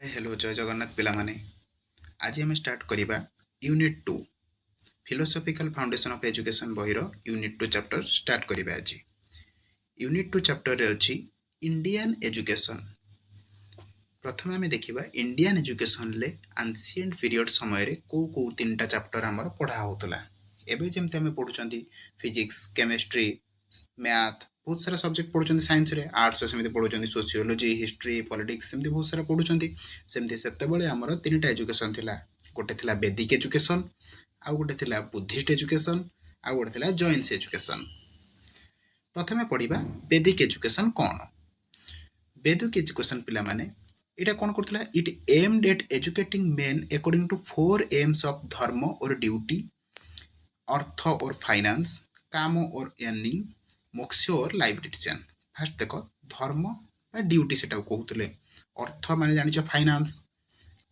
Hello जय जगन्नाथ पिला माने आज आम स्टार्ट करवा unit 2 philosophical foundation of education बहिर यूनिट 2 चैप्टर स्टार्ट करवा आज यूनिट 2 चैप्टर रे अछि इंडियन एजुकेशन। प्रथम आम देखा इंडियन एजुकेशन ले एंशिएंट पीरियड समय रे को तीन टा चैप्टर आमर पढ़ा होतला। एबे जेमते आम पढ़ुचंती फिजिक्स केमिस्ट्री मैथ बहुत सारा सब्जेक्ट पढ़ुचंती साइंस रे आर्ट्स सेमती पढ़ुचंती सोशियोलॉजी हिस्ट्री पॉलिटिक्स सेमती बहुत सारा पढ़ुचंती। सेमती सेतेबेले आमर तीनटा एजुकेशन थिला। गोटे थिला वैदिक एजुकेशन आ गोटे थिला बुद्धिस्ट एजुकेशन आ गोटे थिला जैन्स एजुकेशन। प्रथमे पढ़िबा वैदिक एजुकेशन कोन। वैदिक एजुकेशन पिला माने इटा कोन करथला it aimed at educating men according to 4 aims of dharma और ड्यूटी अर्थ और फाइनेंस काम और अर्निंग मोक्ष और लाइफ डिसीजन। फास्ट देखो धर्म बा ड्यूटी सेटा कहउतले अर्थ माने जानिछ फाइनेंस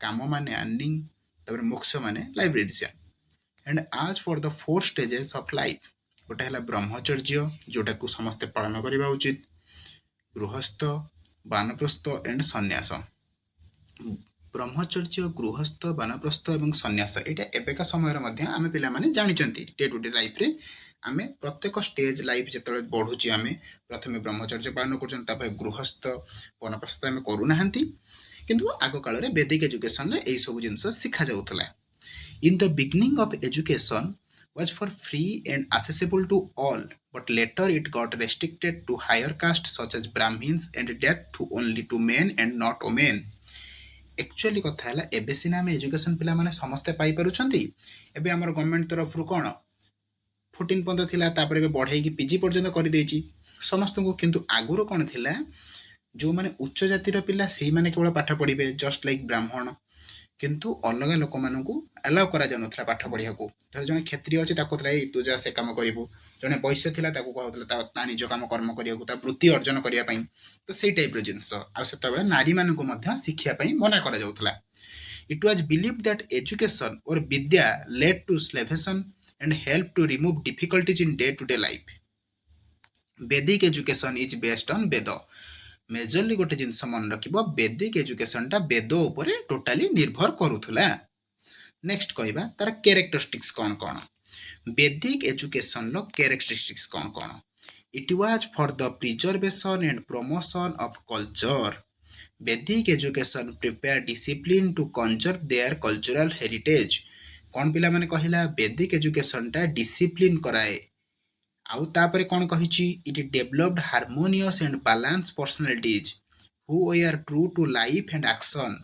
काम माने अर्निंग तबरे मोक्ष माने लाइफ डिसीजन। एंड आज for the 4 stages of life गोटे हला ब्रह्मचर्य जोटा को समस्त पालन करबा उचित गृहस्थ वानप्रस्थ एंड सन्यास। ब्रह्मचर्य गृहस्थ वानप्रस्थ एवं सन्यास एटा एबेका समय मध्य आमे पिला माने जानिचंती डे टू डे लाइफ रे आमे प्रत्येक स्टेज लाइफ जेतले बढ़ुची आमे प्रथमे ब्रह्मचर्य पालन करछन तापर गृहस्थ वानप्रस्थ आमे करू नाहंती किंतु आगो काल रे वैदिक एजुकेशन रे एई सब जिंस सिखा जाउतला। In the beginning of education was for free and accessible to all, but later it got restricted to higher castes such as Brahmins and that to only to men and not women. Actually कथा है एबे सिना आम education पिला माने समस्ते पाई परुछंती। एबे हमर government तरफ रु कोन 14 पर्यंत थिला तापर एबे बढ़ाई कि पीजी पर्यंत कर देछि समस्त को। किंतु आगुरो कोन थिला जो माने उच्च जातिर पिला सेही माने केवल पाठ पढ़िबे जस्ट लाइक ब्राह्मण किंतु अलग लोक मानू अलाउ करा जान पाठ पढ़िया को। धर जने क्षत्रिय अच्छे तू जा से कम करू जड़े वैश्य था कहता निज कम कर्म करने वृत्ति अर्जन करने तो से टाइप जिनस आते नारी मानक शिक्षापी मना करा। It was believed that education और vidya led to salvation and help to remove difficulties in day to day life. Vedic education is based on Veda. Majorly गोटे जिनस मन रखिबो वैदिक एजुकेशन टा वेद ऊपर टोटाली निर्भर करूथुला। नेक्स्ट कहबा तार कैरेक्टरिस्टिक्स कौन कौन। वैदिक एजुकेशन लो कैरेक्टरिस्टिक्स कौन कौन। It was for the preservation and promotion of culture. Vedic education prepare discipline to conserve their cultural heritage. कौन पिला माने कहिला वैदिक एजुकेशन टा डिसिप्लिन कराए आउ तापरे कौन कहिछि it developed harmonious and balance personalities who were true to life and action.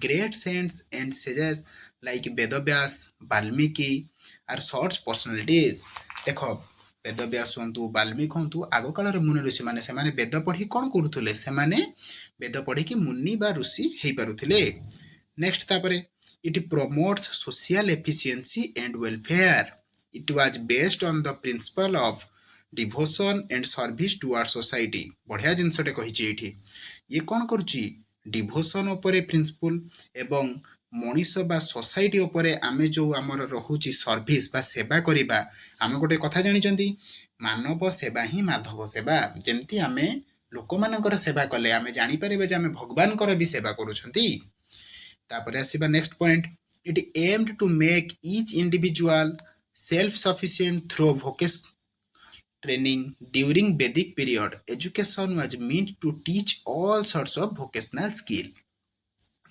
Great saints and sages like Vedavyasa Valmiki are such personalities. देखो वेदव्यास हूँ वाल्मीकि हूँ आग काल मुनि ऋषि मैंने से वेद पढ़ी कौन करुले से वेद पढ़ी कि मुनि बा ऋषि हो पारुले। नेक्स्ट तापरे it promotes social efficiency and welfare. It was based on the principle of devotion and service toward society. बढ़िया जिनसटे कही ये कौन करुच्ची डिवोशन उपरे प्रिंसिपल एवं मनीष बा सोसाइटी उपरे आमे जो आमर रहुची सर्विस बा सेवा करिबा आमे गोटे कथा जानिचंती मानव सेवा ही माधव सेवा। जेमती आमे लोक मानकर सेवा कले आमे जानि परिबे जे आमे भगवान कर भी सेवा करूछंती। तापरे आसीबा next point it aimed to make each individual self sufficient through vocational training during Vedic period. Education was meant to teach all sorts of vocational skill.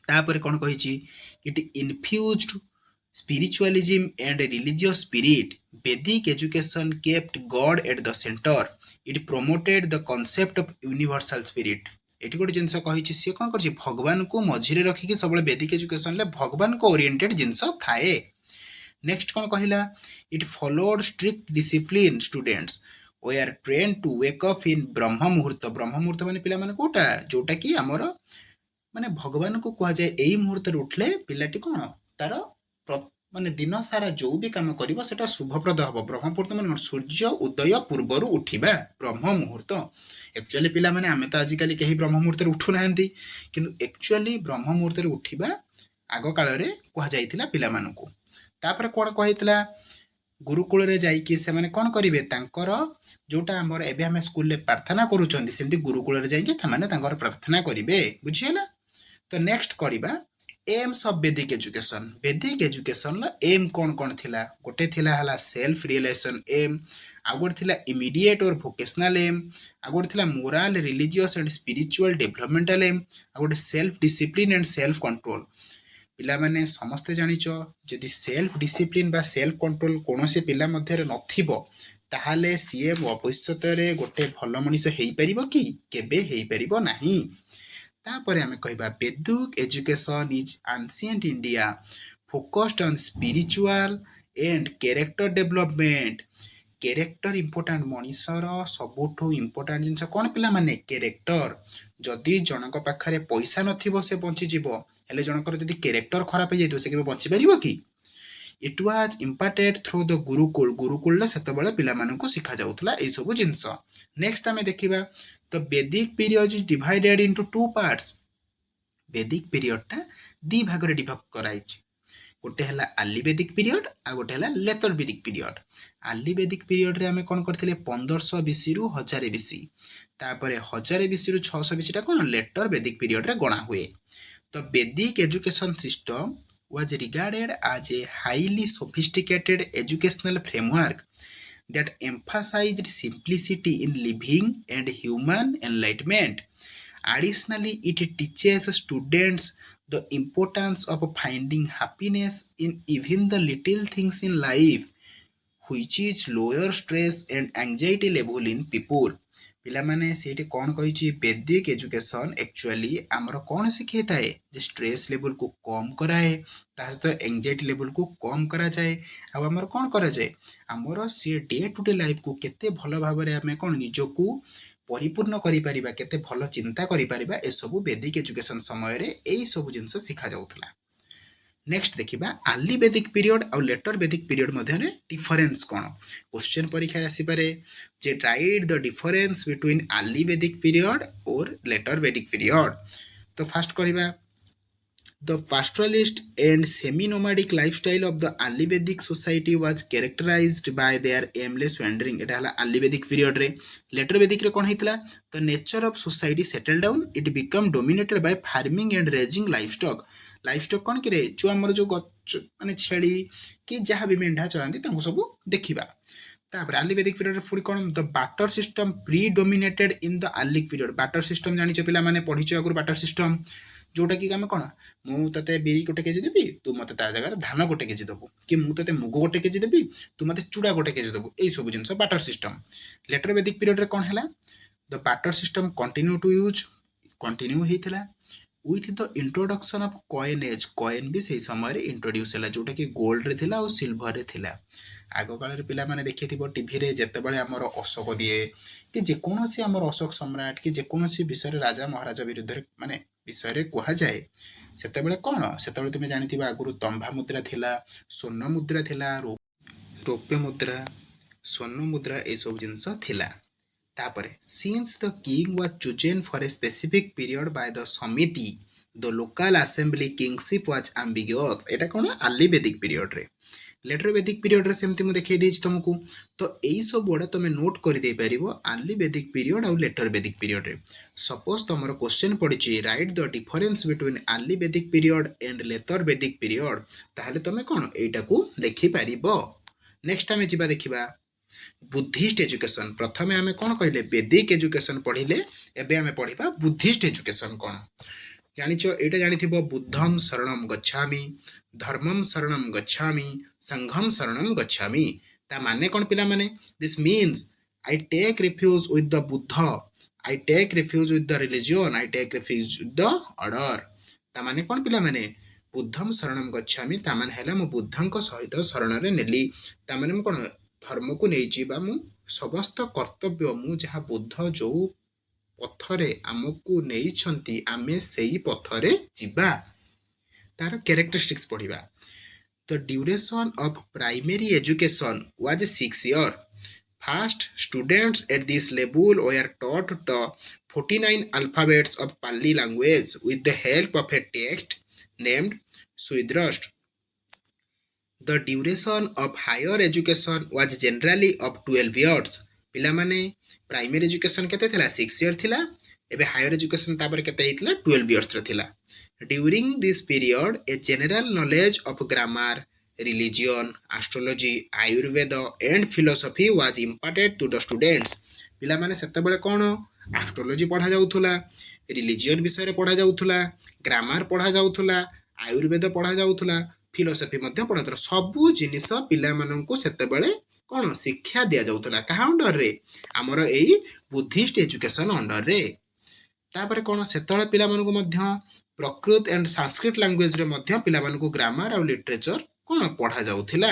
तापर कौन कही it infused spiritualism and religious spirit. Vedic education kept God at the center. It promoted the concept of universal spirit. Eighty गोटे जिनस कही सी कौन कर भगवान को मझिरे रखिकी सब वैदिक एजुकेशन ले भगवान को ओरिएंटेड जिनस थाए। नेक्स्ट कौन कहला it followed strict discipline students they are train to wake up in Brahma Muhurta. ब्रह्म मुहूर्त माने पिला माने कोटा जोटा कि आमर माने भगवान को कह जाए एई मुहूर्त रे उठले पिलाटी कोन तार माने दिन सारा जो भी काम करिवो सेटा शुभप्रद हबो। ब्रह्म मुहूर्त माने सूर्य उदय पूर्वरु उठिबा ब्रह्म मुहूर्त। एक्चुअली पिला माने आमे तो आजिकली कहीं ब्रह्म मुहूर्त रे उठु नाहंती किंतु एक्चुअली ब्रह्म मुहूर्त रे उठिबा आगो काल रे कह जाइतिला पिला मानकु। तापर कोन कहितला गुरुकुल रे जाइकी से माने कोन करिवे तांकर जोटा हमर एबे हम स्कूल रे प्रार्थना करूचंदी सेमती गुरुकुल रे जाइके थाने तांकर प्रार्थना करिवे बुझियला। तो नेक्स्ट करबा एम्स ऑफ वैदिक एजुकेशन। वैदिक एजुकेशन ला एम कौन कौन थिला? गोटे थिला हला सेल्फ रियलाइजेशन एम, आ गोटे थिला इमीडिएट और वोकेशनल एम, आ गोटे थिला moral religious and spiritual developmental aim, आ गोटे self discipline and self control. पिला माने समस्ते जानिचो जदि सेल्फ डिसिप्लिन बा सेल्फ कंट्रोल कोनोसे पिला मध्यरे नथिबो ताहाले सीए भविष्यतरे गोटे भल मनीष हेई परिबो कि? केबे हेई परिबो नाही। तापरे आमे कहबा Vedic education is ancient India focused on spiritual and character development. Character important, मनीषर सबुठु इंपोर्टेंट जिनस कोन पिला माने कैरेक्टर। जदि जनक पाखरे पैसा नथिबो से बंची जीवो, हेले जनकर जदि कैरेक्टर खराब हे जइतो से केबे बंची परिबो कि? It was imparted through the Gurukul. Gurukul सेते बेले पिला मानकु सिखा जाउतला ए सब जिंस। नेक्स्ट आमे देखिबा द वैदिक period is divided into two parts. वैदिक पीरियड टा दी भाग रे डिवाइड कराइछ। गोटे हला अर्ली वैदिक पीरियड आ गोटे हला letter Vedic period. Early Vedic period रे आमे कोन करथिले 1500 बीसी रु 1000 बीसी, तापरे 1000 बीसी रु 600 बीसी टा कोन लेटर वैदिक पीरियड रे गणा हुए। तो वैदिक education system was regarded as a highly sophisticated educational framework that emphasized simplicity in living and human enlightenment. Additionally, it teaches students the importance of finding happiness in even the little things in life, which is lower stress and anxiety level in people. ପିଲାମାନେ ସେଇଠି କ'ଣ କହିଛି? Vedic education actually ଆମର କ'ଣ ଶିଖେଇଥାଏ? ଯେ stress ଲେବୁଲ୍କୁ କମ୍ କରାଏ, ତା ସହିତ ଏଙ୍ଗଜାଇଟି ଲେବୁଲ୍କୁ କମ୍ କରାଯାଏ। ଆଉ ଆମର କ'ଣ କରାଯାଏ? ଆମର ସିଏ ଡେ ଟୁ ଡେ ଲାଇଫ୍କୁ କେତେ ଭଲ ଭାବରେ ଆମେ କ'ଣ ନିଜକୁ ପରିପୂର୍ଣ୍ଣ କରିପାରିବା, କେତେ ଭଲ ଚିନ୍ତା କରିପାରିବା, ଏସବୁ ବେଦିକ ଏଜୁକେସନ୍ ସମୟରେ ଏଇସବୁ ଜିନିଷ ଶିଖାଯାଉଥିଲା। नेक्स्ट देखिबा अर्ली वैदिक पीरियड और लेटर वैदिक पीरियड मध्य डिफरेन्स कौन? क्वेश्चन परीक्षा आसीपारे जे write the difference between early Vedic period और लेटर वैदिक पीरियड। तो फास्ट करबा the pastoralist and semi-nomadic lifestyle of the early Vedic society was characterized by their aimless wandering। एटा हला early Vedic period रे। later Vedic रे कोन हितला? the nature of society settled down, it became dominated by farming and raising livestock। livestock कोन किरे? जो हमर जो माने छेली कि जहा भी मेंढा चरांती तांको सब देखिबा। तापर अर्ली वैदिक पीरियड रे फुडी कोन? The barter system predominated in the early period. Barter system जानिछ पिला माने पढिछ अगुर बाटर सिस्टम, जोटा कि आम कौन मु ते बिरी गोटे केजी देवी तू मत जगह धान गोटे केजी देबू, कि मुझे मुग गोटे केजी देवी तू मत चूड़ा गोटे केजी देबू, यही सब जिन barter system. Later Vedic period रे कौन है? The barter system continue to use continue होता with the introduction of coinage. Coin भी सही समय इंट्रोड्यूस है जोटा कि गोल्ड रे थिला और सिल्वर रे थिला। आग काल पिला माने देखि थिबो टीवी रे जेतेबेले हमर अशोक दिए कि जेकोनोसी हमर अशोक सम्राट कि जेकोनोसी विषय राजा महाराजा विरुद्ध माने विषय रे कहा जाए सेतेबेले कोन? सेतेबेले तुमे जानिथिबा आगुरु तंभा मुद्रा थिला, स्वर्ण मुद्रा थिला, रौप्य मुद्रा, स्वर्ण मुद्रा ए सब जिंस थिला। तापरे since the king was chosen for a specific period by the samiti, the local assembly kingship was ambiguous. एटा कोन? अर्ली वैदिक पीरियड रे। लेटर वैदिक पीरियड रे सेमती मु देखै देछि तुमको। तो एई सब वर्ड तुमे नोट कर दे परिबो अर्ली वैदिक पीरियड और लेटर वैदिक पीरियड रे। सपोज तुमरो क्वेश्चन पडिछि write the difference between early Vedic period and later Vedic period, ताहले तुमे कोन एटा को देखि परिबो। नेक्स्ट हमें जिबा देखिबा बुद्धिस्ट एजुकेशन। प्रथमे आमे कोन कहले? वैदिक एजुकेशन पढिले, एबे आमे पढिबा बुद्धिस्ट एजुकेशन कोन। जानिछो एटा जानिथिबो बुद्धम शरणम गच्छामि, धर्मम शरणम गच्छामि, संघम शरणम गच्छामि। ता माने कोन पिला माने? This means I take refuge with the Buddha, I take refuge with the religion, I take refuge with the order. ता माने कोन पिला माने? बुद्धम शरणम गच्छामि ता माने हैला मु बुद्धंक सहित शरण रे नेली। ता माने मु कोन धर्म को नै जिबा, मु समस्त कर्तव्य मु जहा बुद्ध जो पथरे आमको नहीं छंती आमे सेही पथरे जिबा। तार कैरेक्टरिस्टिक्स पढ़िबा। The duration of primary education was 6 years। First, students at this level were taught the 49 alphabets of Pali language with the help of a text named Sudrashta। The duration of higher education was generally of 12 years। पिला माने primary education केते थिला? 6 years थिला। एबे higher education तापर केते हितला? 12 years रे थिला। During this period, a general knowledge of grammar, religion, astrology, Ayurveda and philosophy was imparted to the students. ପିଲାମାନେ ସେତେବେଳେ କ'ଣ ଆଷ୍ଟ୍ରୋଲୋଜି ପଢ଼ା ଯାଉଥିଲା, ରିଲିଜିଅନ୍ ବିଷୟରେ ପଢ଼ା ଯାଉଥିଲା, ଗ୍ରାମାର ପଢ଼ା ଯାଉଥିଲା, ଆୟୁର୍ବେଦ ପଢ଼ା ଯାଉଥିଲା, ଫିଲୋସଫି ମଧ୍ୟ ପଢ଼ାଯାଉଥିଲା। ସବୁ ଜିନିଷ ପିଲାମାନଙ୍କୁ ସେତେବେଳେ କ'ଣ ଶିକ୍ଷା ଦିଆଯାଉଥିଲା। କାହା ଅଣ୍ଡରରେ? ଆମର ଏଇ ବୁଦ୍ଧିଷ୍ଟ ଏଜୁକେସନ୍ ଅଣ୍ଡରରେ। ତାପରେ କ'ଣ ସେତେବେଳେ ପିଲାମାନଙ୍କୁ ମଧ୍ୟ ପ୍ରକୃତ ଆଣ୍ଡ ସାଂସ୍କ୍ରିଟ ଲାଙ୍ଗୁଏଜରେ ମଧ୍ୟ ପିଲାମାନଙ୍କୁ ଗ୍ରାମାର ଆଉ ଲିଟରେଚର କ'ଣ ପଢ଼ା ଯାଉଥିଲା।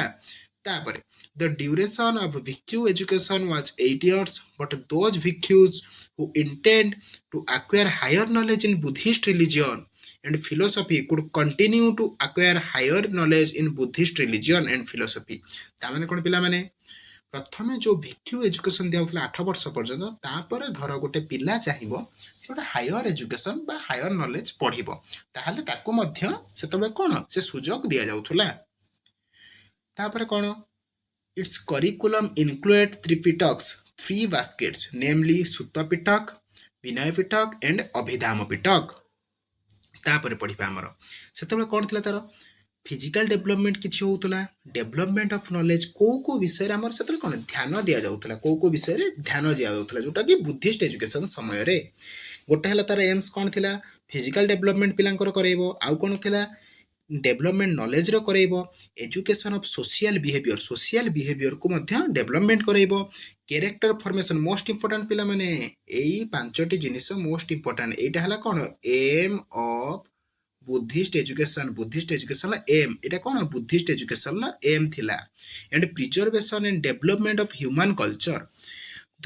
ତାପରେ the duration of VQ education was 8 years, but those VQs who intend to acquire higher knowledge in Buddhist religion and philosophy could continue to acquire higher knowledge in Buddhist religion and philosophy. ତାମାନେ କ'ଣ ପିଲାମାନେ ପ୍ରଥମେ ଯେଉଁ ଭିକ୍ୟୁ education ଦିଆହେଉଥିଲା 8 ବର୍ଷ ପର୍ଯ୍ୟନ୍ତ, ତାପରେ ଧର ଗୋଟେ ପିଲା ଚାହିଁବ ସେ ଗୋଟେ ହାୟର ଏଜୁକେସନ୍ ବା ହାୟର ନଲେଜ ପଢ଼ିବ, ତାହେଲେ ତାକୁ ମଧ୍ୟ ସେତେବେଳେ କ'ଣ ସେ ସୁଯୋଗ ଦିଆଯାଉଥିଲା। ତାପରେ କ'ଣ its curriculum included Tripitakas 3 baskets namely Sutta Pitaka, Vinaya Pitaka and Abhidhamma Pitaka. ତାପରେ ପଢ଼ିବା ଆମର ସେତେବେଳେ କ'ଣ ଥିଲା ତାର ଫିଜିକାଲ ଡେଭଲପମେଣ୍ଟ କିଛି ହେଉଥିଲା, ଡେଭଲପମେଣ୍ଟ ଅଫ୍ ନଲେଜ କେଉଁ ବିଷୟରେ ଆମର ସେତେବେଳେ କ'ଣ ଧ୍ୟାନ ଦିଆଯାଉଥିଲା, କେଉଁ ବିଷୟରେ ଧ୍ୟାନ ଦିଆଯାଉଥିଲା ଯେଉଁଟାକି ବୁଦ୍ଧିଷ୍ଟ ଏଜୁକେସନ୍ ସମୟରେ। ଗୋଟେ ହେଲା ତାର ଏମ୍ସ କ'ଣ ଥିଲା, ଫିଜିକାଲ ଡେଭଲପମେଣ୍ଟ ପିଲାଙ୍କର କରାଇବ, ଆଉ କ'ଣ ଥିଲା ଡେଭଲପମେଣ୍ଟ ନଲେଜର କରାଇବ, ଏଜୁକେସନ୍ ଅଫ୍ ସୋସିଆଲ ବିହେଭିଅରକୁ ମଧ୍ୟ ଡେଭଲପମେଣ୍ଟ କରାଇବ, କ୍ୟାରେକ୍ଟର ଫର୍ମେସନ୍ ମୋଷ୍ଟ ଇମ୍ପୋର୍ଟାଣ୍ଟ ପିଲାମାନେ ଏଇ 5ଟି ଜିନିଷ ମୋଷ୍ଟ ଇମ୍ପୋର୍ଟାଣ୍ଟ। ଏଇଟା ହେଲା କ'ଣ M of Buddhist education M, ଏଇଟା କ'ଣ ବୁଦ୍ଧିଷ୍ଟ ଏଜୁକେସନ୍ର ଏମ୍ ଥିଲା। And preservation and development of human culture.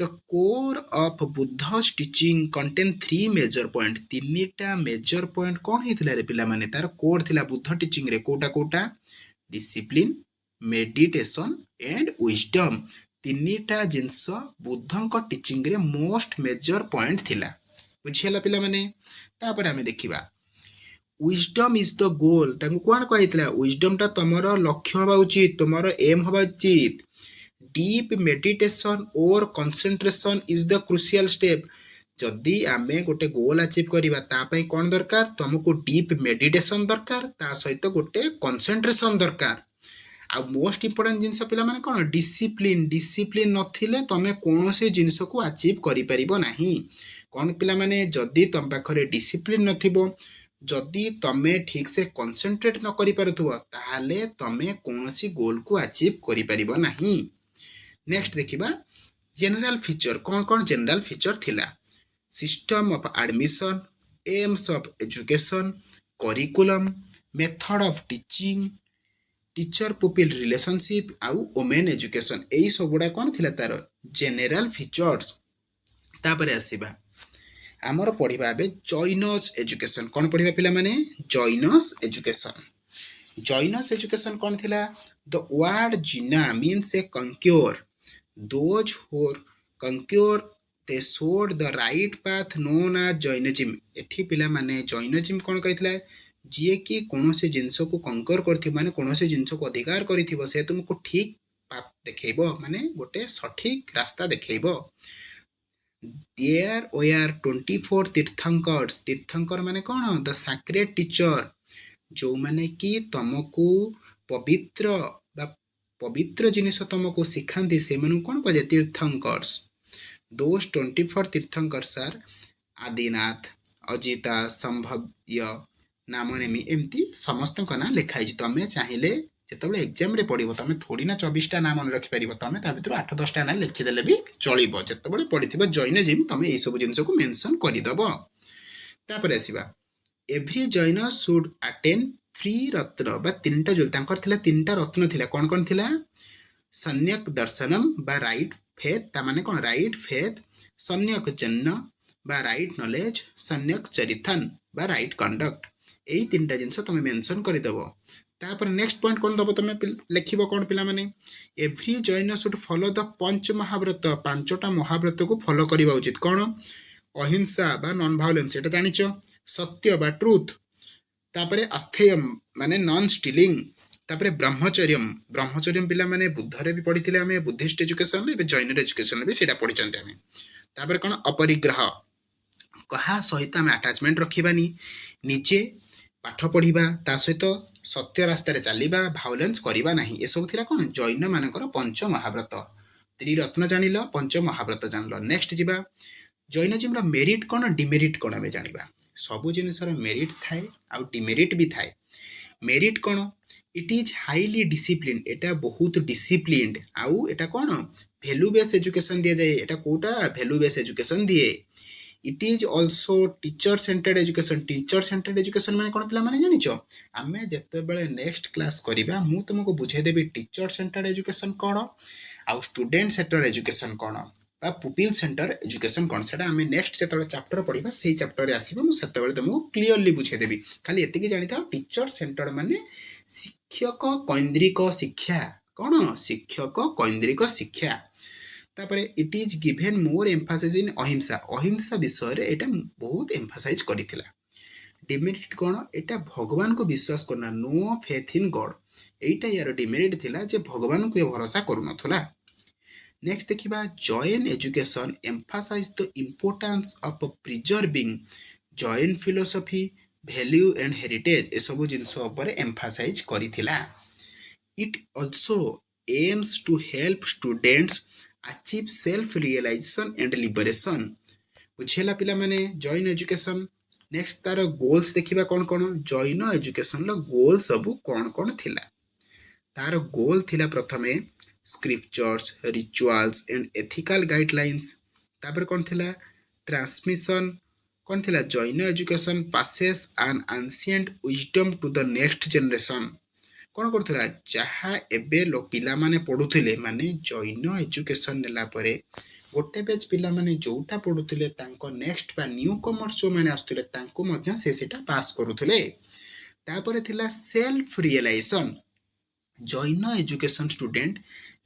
The core of Buddha's teaching contain 3 major point. 3ଟା major point କ'ଣ ହେଇଥିଲା ରେ ପିଲାମାନେ ତାର କୋର୍ ଥିଲା ବୁଦ୍ଧ ଟିଚିଂ ରେ, କୋଉଟା ଡିସିପ୍ଲିନ, ମେଡିଟେସନ ଏଣ୍ଡ ୱିଜଡମ୍। 3ଟା ଜିନିଷ ବୁଦ୍ଧଙ୍କ ଟିଚିଂ ରେ ମୋଷ୍ଟ ମେଜର ପଏଣ୍ଟ ଥିଲା। ବୁଝିହେଲା ପିଲାମାନେ। ତାପରେ ଆମେ ଦେଖିବା wisdom is the goal। ତାଙ୍କୁ କ'ଣ କହିଥିଲା? wisdom ଟା ତମର ଲକ୍ଷ୍ୟ ହେବା ଉଚିତ, ତମର ଏମ୍ ହେବା ଉଚିତ। deep meditation or concentration is the crucial step। ଯଦି ଆମେ ଗୋଟେ ଗୋଲ ଆଚିଭ୍ କରିବା ତା ପାଇଁ କ'ଣ ଦରକାର? ତମକୁ ଡିପ୍ ମେଡିଟେସନ୍ ଦରକାର, ତା ସହିତ ଗୋଟେ କନସେନ୍ଟ୍ରେସନ୍ ଦରକାର। ଆଉ ମୋଷ୍ଟ ଇମ୍ପୋର୍ଟାଣ୍ଟ ଜିନିଷ ପିଲାମାନେ କ'ଣ ଡିସିପ୍ଲିନ ନଥିଲେ ତମେ କୌଣସି ଜିନିଷକୁ ଆଚିଭ୍ କରିପାରିବ ନାହିଁ। କ'ଣ ପିଲାମାନେ ଯଦି ତମ ପାଖରେ ଡିସିପ୍ଲିନ ନଥିବ, ଯଦି ତମେ ଠିକ୍ ସେ କନସେନ୍ଟ୍ରେଟ୍ ନ କରିପାରୁଥିବ, ତାହେଲେ ତମେ କୌଣସି ଗୋଲକୁ ଆଚିଭ୍ କରିପାରିବ ନାହିଁ। ନେକ୍ସଟ ଦେଖିବା ଜେନେରାଲ ଫିଚର। କ'ଣ ଜେନେରାଲ ଫିଚର ଥିଲା? System of admission, aims of education, curriculum, method of teaching, teacher pupil relationship ଆଉ ଓମେନ୍ ଏଜୁକେସନ। ଏଇ ସବୁଗୁଡା କ'ଣ ଥିଲା ତାର ଜେନେରାଲ ଫିଚର୍ସ। ତାପରେ ଆସିବା ଆମର ପଢିବା ଏବେ ଜୈନସ୍ ଏଜୁକେସନ। କ'ଣ ପଢିବା ପିଲାମାନେ? ଜୈନସ୍ ଏଜୁକେସନ। ଜୈନସ୍ ଏଜୁକେସନ କ'ଣ ଥିଲା? The word Jina means a conqueror. Those who conquer they showed the right path known as Jainism। ଏଠି ପିଲାମାନେ ଜୈନିଜିମ୍ କ'ଣ କହିଥିଲା? ଯିଏକି କୌଣସି ଜିନିଷକୁ କଙ୍କର କରିଥିବ, ମାନେ କୌଣସି ଜିନିଷକୁ ଅଧିକାର କରିଥିବ, ସେ ତୁମକୁ ଠିକ୍ ପାଥ ଦେଖେଇବ, ମାନେ ଗୋଟେ ସଠିକ ରାସ୍ତା ଦେଖେଇବ। There were 24 ତୀର୍ଥଙ୍କର୍ସ। ତୀର୍ଥଙ୍କର ମାନେ କ'ଣ? The sacred teacher, ଯେଉଁମାନେ କି ତମକୁ ପବିତ୍ର ଜିନିଷ ତମକୁ ଶିଖାନ୍ତି, ସେମାନଙ୍କୁ କ'ଣ କୁହାଯାଏ? ତୀର୍ଥଙ୍କର୍ସ। Those 24 ତୀର୍ଥଙ୍କର୍ସ are ଆଦିନାଥ, ଅଜିତା, ସମ୍ଭବ୍ୟ, ନାମନେମୀ, ଏମିତି ସମସ୍ତଙ୍କ ନାଁ ଲେଖା ହେଇଛି। ତମେ ଚାହିଁଲେ ଯେତେବେଳେ ଏକ୍ଜାମରେ ପଢିବ, ତମେ ଥୋଡ଼ି ନା 24ଟା ନାଁ ମନେ ରଖିପାରିବ, ତମେ ତା ଭିତରୁ 8-10ଟା ନାଁ ଲେଖିଦେଲେ ବି ଚଳିବ। ଯେତେବେଳେ ପଢିଥିବ ଜୈନିଜିମ୍, ତମେ ଏଇସବୁ ଜିନିଷକୁ ମେନସନ୍ କରିଦେବ। ତାପରେ ଆସିବା ଏଭ୍ରି ଜୈନ ସୁଡ୍ ଆଟେନ୍ 3 ରତ୍ନ ବା 3ଟା ଜ୍ୱେଲ। ତାଙ୍କର ଥିଲା 3ଟା ରତ୍ନ ଥିଲା। କ'ଣ ଥିଲା? ସମ୍ୟକ୍ ଦର୍ଶନମ୍ ବା ରାଇଟ୍ ଫେଥ୍, ତା ମାନେ କ'ଣ? ରାଇଟ୍ ଫେଥ୍, ସମ୍ୟକ୍ ଜନ୍ମ ବା ରାଇଟ୍ ନଲେଜ, ସମ୍ୟକ୍ ଚରିଥନ୍ ବା ରାଇଟ୍ କଣ୍ଡକ୍ଟ। ଏଇ 3ଟା ଜିନିଷ ତମେ ମେନସନ୍ କରିଦେବ। ତାପରେ ନେକ୍ସଟ ପଏଣ୍ଟ କ'ଣ ଦେବ? ତମେ ଲେଖିବ କ'ଣ ପିଲାମାନେ? ଏଭ୍ରି ଜୈନ ସୁଡ୍ ଫଲୋ ଦ ପଞ୍ଚ ମହାବ୍ରତ। 5ଟା ମହାବ୍ରତକୁ ଫଲୋ କରିବା ଉଚିତ। କ'ଣ? ଅହିଂସା ବା ନନ୍ ଭାଓଲେନ୍ସ, ଏଟା ଜାଣିଛ। ସତ୍ୟ ବା ଟ୍ରୁଥ୍, ତାପରେ ଆସ୍ଥେୟମ୍ ମାନେ ନନ୍ ଷ୍ଟିଲିଂ, ତାପରେ ବ୍ରହ୍ମଚର୍ଯ୍ୟମ୍ ପିଲାମାନେ ବୁଦ୍ଧରେ ବି ପଢିଥିଲେ ଆମେ, ବୁଦ୍ଧିଷ୍ଟ ଏଜୁକେସନରେ, ଏବେ ଜୈନର ଏଜୁକେସନରେ ବି ସେଇଟା ପଢିଛନ୍ତି ଆମେ। ତାପରେ କ'ଣ? ଅପରିଗ୍ରହ, କାହା ସହିତ ଆମେ ଆଟାଚମେଣ୍ଟ ରଖିବାନି, ନିଜେ ପାଠ ପଢ଼ିବା, ତା ସହିତ ସତ୍ୟ ରାସ୍ତାରେ ଚାଲିବା, ଭାଓଲେନ୍ସ କରିବା ନାହିଁ, ଏସବୁ ଥିଲା କ'ଣ ଜୈନମାନଙ୍କର ପଞ୍ଚମହାବ୍ରତ। ତ୍ରିରତ୍ନ ଜାଣିଲ, ପଞ୍ଚମହାବ୍ରତ ଜାଣିଲ। ନେକ୍ସଟ ଯିବା, ଜୈନଜିମ୍ର ମେରିଟ୍ କ'ଣ ଡିମେରିଟ୍ କ'ଣ ଆମେ ଜାଣିବା। ସବୁ ଜିନିଷର ମେରିଟ୍ ଥାଏ ଆଉ ଡିମେରିଟ୍ ବି ଥାଏ। ମେରିଟ୍ କ'ଣ, ଇଟ୍ ଇଜ୍ ହାଇଲି ଡିସିପ୍ଲିନ୍, ଏଟା ବହୁତ ଡିସିପ୍ଲିନ୍ଡ, ଆଉ ଏଟା କ'ଣ ଭ୍ୟାଲୁ ବେସ୍ ଏଜୁକେସନ୍ ଦିଆଯାଏ। ଏଟା କୋଉଟା ଭ୍ୟାଲୁ ବେସ୍ ଏଜୁକେସନ୍ ଦିଏ। It is also teacher centred education. Teacher centred education ମାନେ କ'ଣ ପିଲାମାନେ ଜାଣିଛ? ଆମେ ଯେତେବେଳେ ନେକ୍ସଟ କ୍ଲାସ୍ କରିବା ମୁଁ ତୁମକୁ ବୁଝାଇଦେବି ଟିଚର ସେଣ୍ଟର୍ଡ ଏଜୁକେସନ୍ କ'ଣ ଆଉ ଷ୍ଟୁଡେଣ୍ଟ ସେଣ୍ଟର୍ଡ ଏଜୁକେସନ୍ କ'ଣ ବା ପୁପିଲ ସେଣ୍ଟର ଏଜୁକେସନ୍ କ'ଣ। ସେଟା ଆମେ ନେକ୍ସଟ ଯେତେବେଳେ ଚାପ୍ଟର ପଢ଼ିବା ସେଇ ଚାପ୍ଟରରେ ଆସିବ, ମୁଁ ସେତେବେଳେ ତୁମକୁ କ୍ଲିୟରଲି ବୁଝାଇଦେବି। ଖାଲି ଏତିକି ଜାଣିଥାଅ ଟିଚର ସେଣ୍ଟର୍ଡ ମାନେ ଶିକ୍ଷକ କୈନ୍ଦ୍ରିକ ଶିକ୍ଷା। କ'ଣ? ଶିକ୍ଷକ କୈନ୍ଦ୍ରିକ ଶିକ୍ଷା। ତାପରେ it is given more emphasis in ahimsa. ଅହିଂସା ବିଷୟରେ ଏଇଟା ବହୁତ ଏମ୍ଫାସାଇଜ୍ କରିଥିଲା। ଡିମେରିଟ୍ କ'ଣ? ଏଇଟା ଭଗବାନଙ୍କୁ ବିଶ୍ୱାସ କରୁନା, ନୋ ଫେଥ୍ ଇନ୍ ଗଡ୍। ଏଇଟା ୟାର ଡିମେରିଟ୍ ଥିଲା ଯେ ଭଗବାନଙ୍କୁ ଏ ଭରସା କରୁନଥିଲା। ନେକ୍ସଟ ଦେଖିବା, Jain education emphasize the importance of preserving Jain philosophy, value and heritage, ଏସବୁ ଜିନିଷ ଉପରେ ଏମ୍ଫାସାଇଜ୍ କରିଥିଲା। It also aims to help students achieve self realization and liberation। ବୁଝିଲା ପିଲାମାନେ ଜୈନ ଏଜୁକେସନ୍। ନେକ୍ସଟ ତାର ଗୋଲ୍ସ ଦେଖିବା କ'ଣ କ'ଣ। ଜୈନ ଏଜୁକେସନ୍ର ଗୋଲ୍ ସବୁ କ'ଣ କ'ଣ ଥିଲା। ତାର ଗୋଲ୍ ଥିଲା ପ୍ରଥମେ ସ୍କ୍ରିପ୍ଚର୍ସ, ରିଚୁଆଲ୍ସ ଆଣ୍ଡ ଏଥିକାଲ୍ ଗାଇଡଲାଇନ୍ସ। ତାପରେ କ'ଣ ଥିଲା ଟ୍ରାନ୍ସମିଶନ୍। କ'ଣ ଥିଲା ଜୈନ ଏଜୁକେସନ୍ ପାସେସ୍ ଆନ୍ ancient wisdom to the next generation. କ'ଣ କରୁଥିଲା, ଯାହା ଏବେ ପିଲାମାନେ ପଢ଼ୁଥିଲେ, ମାନେ ଜୈନ ଏଜୁକେସନ୍ ନେଲା ପରେ ଗୋଟେ ବେଚ୍ ପିଲାମାନେ ଯେଉଁଟା ପଢ଼ୁଥିଲେ ତାଙ୍କ ନେକ୍ସଟ ବା ନ୍ୟୁ କମର୍ସ ଯେଉଁମାନେ ଆସୁଥିଲେ ତାଙ୍କୁ ମଧ୍ୟ ସେ ସେଇଟା ପାସ୍ କରୁଥିଲେ। ତାପରେ ଥିଲା self realization. Jain education student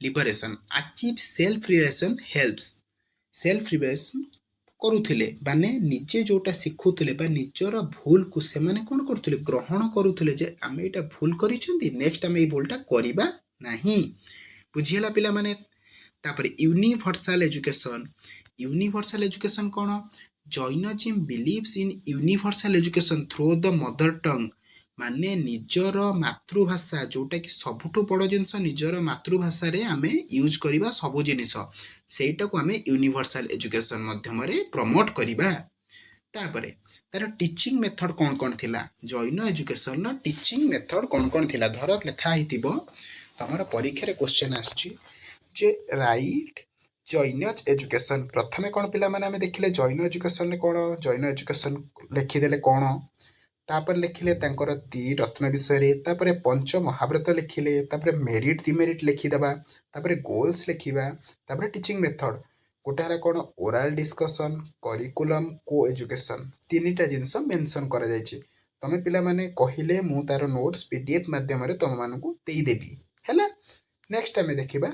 liberation achieve self realization helps. Self realization କରୁଥିଲେ, ମାନେ ନିଜେ ଯେଉଁଟା ଶିଖୁଥିଲେ ବା ନିଜର ଭୁଲକୁ ସେମାନେ କ'ଣ କରୁଥିଲେ, ଗ୍ରହଣ କରୁଥିଲେ ଯେ ଆମେ ଏଇଟା ଭୁଲ କରିଛନ୍ତି, ନେକ୍ସଟ ଆମେ ଏଇ ଭୁଲଟା କରିବା ନାହିଁ। ବୁଝିହେଲା ପିଲାମାନେ। ତାପରେ ୟୁନିଭର୍ସାଲ ଏଜୁକେସନ୍। ୟୁନିଭର୍ସାଲ ଏଜୁକେସନ୍ କ'ଣ, Jainism believes in universal education through the mother tongue, ମାନେ ନିଜର ମାତୃଭାଷା, ଯେଉଁଟାକି ସବୁଠୁ ବଡ଼ ଜିନିଷ, ନିଜର ମାତୃଭାଷାରେ ଆମେ ୟୁଜ୍ କରିବା ସବୁ ଜିନିଷ, ସେଇଟାକୁ ଆମେ ୟୁନିଭର୍ସାଲ ଏଜୁକେସନ୍ ମାଧ୍ୟମରେ ପ୍ରମୋଟ୍ କରିବା। ତାପରେ ତାର ଟିଚିଂ ମେଥଡ଼ କ'ଣ କ'ଣ ଥିଲା, ଜୈନ ଏଜୁକେସନ୍ର ଟିଚିଂ ମେଥଡ଼ କ'ଣ କ'ଣ ଥିଲା। ଧର ଲେଖା ହେଇଥିବ ତମର ପରୀକ୍ଷାରେ କ୍ୱେଶ୍ଚନ୍ ଆସିଛି ଯେ ରାଇଟ୍ ଜୈନ ଏଜୁକେସନ୍। ପ୍ରଥମେ କ'ଣ ପିଲାମାନେ ଆମେ ଦେଖିଲେ ଜୈନ ଏଜୁକେସନ୍ରେ କ'ଣ, ଜୈନ ଏଜୁକେସନ୍ ଲେଖିଦେଲେ କ'ଣ, ତାପରେ ଲେଖିଲେ ତାଙ୍କର ତ୍ରିରତ୍ନ ବିଷୟରେ, ତାପରେ ପଞ୍ଚମହାବ୍ରତ ଲେଖିଲେ, ତାପରେ ମେରିଟ୍ ଡିମେରିଟ୍ ଲେଖିଦେବା, ତାପରେ ଗୋଲ୍ସ ଲେଖିବା, ତାପରେ ଟିଚିଂ ମେଥଡ଼। ଗୋଟେ ହେଲା କ'ଣ ଓରାଲ୍ ଡିସ୍କସନ୍, କରିକୁଲମ୍, କୋ ଏଜୁକେସନ୍, ତିନିଟା ଜିନିଷ ମେନସନ୍ କରାଯାଇଛି। ତମେ ପିଲାମାନେ କହିଲେ ମୁଁ ତାର ନୋଟ୍ସ PDF ମାଧ୍ୟମରେ ତମମାନଙ୍କୁ ଦେଇଦେବି ହେଲା। ନେକ୍ସଟ ଆମେ ଦେଖିବା,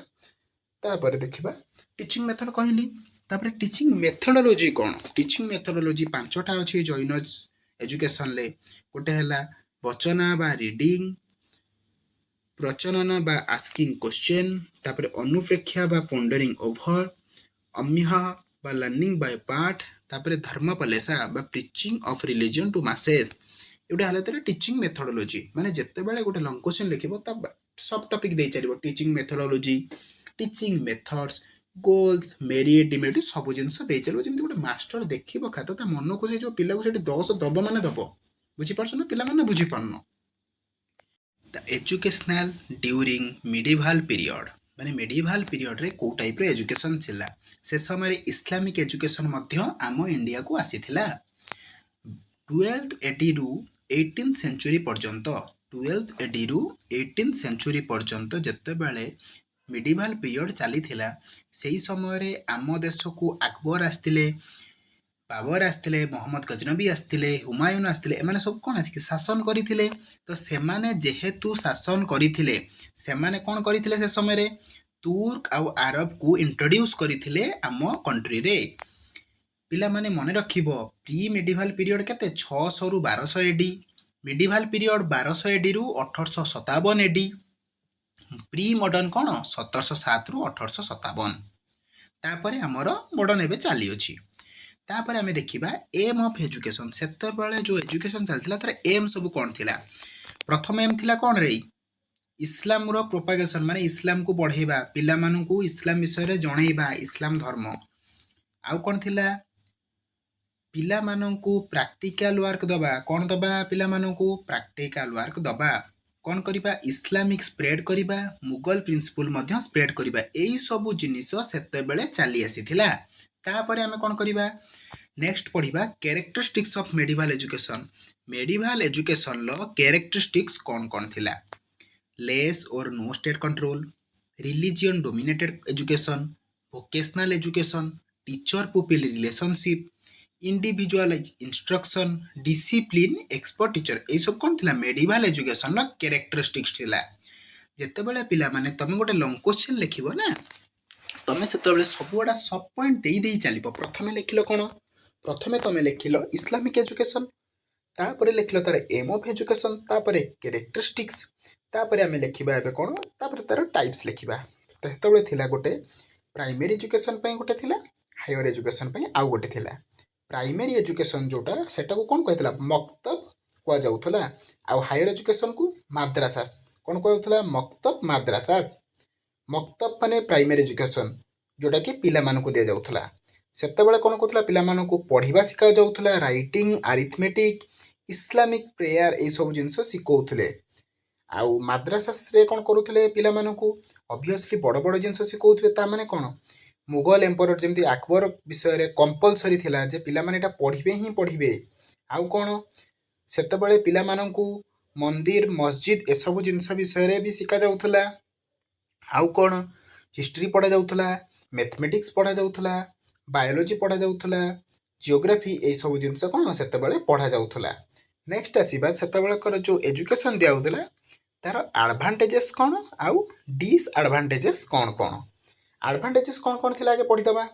ତାପରେ ଦେଖିବା ଟିଚିଂ ମେଥଡ଼ କହିଲି। ତାପରେ ଟିଚିଂ ମେଥଡୋଲୋଜି କ'ଣ, ଟିଚିଂ ମେଥଡୋଲୋଜି 5ଟା ଅଛି ଜୈନ ଏଜୁକେସନ୍ରେ। ଗୋଟେ ହେଲା ବଚନା ବା ରିଡ଼ିଂ, ପ୍ରଚନନ ବା ଆସ୍କିଂ କ୍ୱେଶ୍ଚେନ୍, ତାପରେ ଅନୁପ୍ରେକ୍ଷା ବା ପଣ୍ଡରିଂ ଓଭର, ଅମ୍ୟହ ବା ଲର୍ଣ୍ଣିଂ ବାଇ ପାର୍ଟ, ତାପରେ ଧର୍ମପଲେସା ବା ପ୍ରିଚିଂ ଅଫ୍ ରିଲିଜିଅନ୍ ଟୁ ମାସେସ୍। ଏଇଟା ହେଲା ତାର ଟିଚିଂ ମେଥଡୋଲୋଜି। ମାନେ ଯେତେବେଳେ ଗୋଟେ ଲଙ୍ଗ କ୍ୱେଶ୍ଚନ୍ ଲେଖିବ ତା ସବ୍ ଟପିକ୍ ଦେଇଚାରିବ, teaching methodology, teaching methods, goals, merit demerit, ସବୁ ଜିନିଷ ଦେଇଚାରିବ। ଯେମିତି ଗୋଟେ ମାଷ୍ଟର ଦେଖିବ ଖାତା ତା ମନକୁ ସେ ଯେଉଁ ପିଲାକୁ ସେଠି 10 ଦବ ମାନେ ଦବ। ବୁଝିପାରୁଛ ନା ପିଲାମାନେ, ବୁଝିପାରୁନ? ଦ ଏଜୁକେସନାଲ ଡ୍ୟୁରିଂ ମିଡିଭାଲ ପିରିୟଡ଼, ମାନେ ମିଡିଭାଲ ପିରିୟଡ଼ରେ କେଉଁ ଟାଇପ୍ର ଏଜୁକେସନ୍ ଥିଲା। ସେ ସମୟରେ ଇସଲାମିକ୍ ଏଜୁକେସନ୍ ମଧ୍ୟ ଆମ ଇଣ୍ଡିଆକୁ ଆସିଥିଲା। 12th ADରୁ 18th ସେଞ୍ଚୁରୀ ପର୍ଯ୍ୟନ୍ତ, 12th ADରୁ 18th ସେଞ୍ଚୁରୀ ପର୍ଯ୍ୟନ୍ତ ଯେତେବେଳେ ମିଡିଭାଲ ପିରିୟଡ଼ ଚାଲିଥିଲା, ସେହି ସମୟରେ ଆମ ଦେଶକୁ ଆକବର ଆସିଥିଲେ, ବାବର ଆସିଥିଲେ, ମହମ୍ମଦ ଗଜନବୀ ଆସିଥିଲେ, ହୁମାୟୁନ୍ ଆସିଥିଲେ। ଏମାନେ ସବୁ କ'ଣ ଆସିକି ଶାସନ କରିଥିଲେ। ତ ସେମାନେ ଯେହେତୁ ଶାସନ କରିଥିଲେ, ସେମାନେ କ'ଣ କରିଥିଲେ ସେ ସମୟରେ ତୁର୍କ ଆଉ ଆରବକୁ ଇଣ୍ଟ୍ରୋଡ୍ୟୁସ୍ କରିଥିଲେ ଆମ କଣ୍ଟ୍ରିରେ। ପିଲାମାନେ ମନେ ରଖିବ, ପ୍ରି ମିଡିଭାଲ ପିରିୟଡ଼ କେତେ 600ରୁ 1200 AD, ମିଡିଭାଲ ପିରିୟଡ଼ 1200 ADରୁ 1857 AD, ପ୍ରି ମଡର୍ଣ୍ଣ କ'ଣ 1707ରୁ 1857। ତାପରେ ଆମର ମଡର୍ଣ୍ଣ ଏବେ ଚାଲିଅଛି। तापर आमे देखिबा एम ऑफ एजुकेशन सेतेबेले जो एजुकेशन चलथिला तार एम सब कोन थिला प्रथम एम थिला कोन रे इस्लाम रो प्रोपागेशन माने इस्लाम को बढ़ेबा पिला मानु को इस्लाम विषय रे जणैबा इस्लाम धर्म आउ कोन थिला पिला मानु को प्रैक्टिकल वर्क दबा कोन दबा पिला मानु को प्रैक्टिकल वर्क दबा कोन करिबा इस्लामिक स्प्रेड करिबा मुगल प्रिंसिपल मध्य स्प्रेड करिबा एई सब जिनिस सेतेबेले चली आसीथिला तापर आमे कोन करिबा नेक्स्ट पढ़िबा कैरेक्टरिस्टिक्स ऑफ मेडिवल एजुकेशन लो कैरेक्टरिस्टिक्स कोन कोन थिला लेस और no state control religion dominated education vocational education teacher pupil relationship individualize instruction discipline expert teacher ए सब कोन थिला मेडिवल एजुकेशन लो कैरेक्टरिस्टिक्स थिला जेतेबेले पिला माने तमे गोटे लॉन्ग क्वेश्चन लिखिबो ना तमे सेतेबेले सबुडा सब पॉइंट देई देई चलिबो प्रथमे लिखिलो कोन प्रथमे तमे लिखिलो इस्लामिक एजुकेशन तापरे लिखिलो तार एम ऑफ एजुकेशन तापरे कैरेक्टरिस्टिक्स तापरे आमे लिखिबा एबे कोन तापरे तार टाइप्स लिखिबा तो हेतबेले थिला गोटे प्राइमरी एजुकेशन पई गोटे थिला हायर एजुकेशन पई आउ गोटे थिला प्राइमरी एजुकेशन जोटा सेटा को कोन कहतला मक्तब को जाउथला आउ हायर एजुकेशन को माद्रासास कोन कहतला मक्तब माद्रासास मक्तब माने प्राइमरी एजुकेशन जोटा कि पिला मानु को दे जाउथला सेतेबेले कोन कहतला पिला मानु को पढिबा सिखा जाउथला राइटिंग अरिथमेटिक इस्लामिक प्रेयर ए सब जिंस सिखौथले आउ माद्रासास रे कोन करूथले पिला मानु को ऑब्वियसली बड़ बड़ जिंस सिखौथबे ता माने कोन मुगल एम्परर जेमती अकबर विषय रे कंपलसरी थिला जे पिला माने एटा पढिबे ही पढिबे आउ कोन सेतेबेले पिला मानु को मंदिर मस्जिद ए सब जिंस विषय रे भी सिखा जाउथला आउ कोन हिस्ट्री पढ़ा जाउथला मैथमेटिक्स पढ़ा जाउथला बायोलॉजी पढ़ा जाउथला जियोग्राफी ए सब जिंस कोन सेतेबेले पढ़ा जाउथला नेक्स्ट आसीबा सेतेबेले कर जो एजुकेशन दियाउथला तार एडवांटेजेस कोन आउ डिसएडवांटेजेस कोन कोन एडवांटेजेस कोन कोन थिला आगे पढ़ी दबा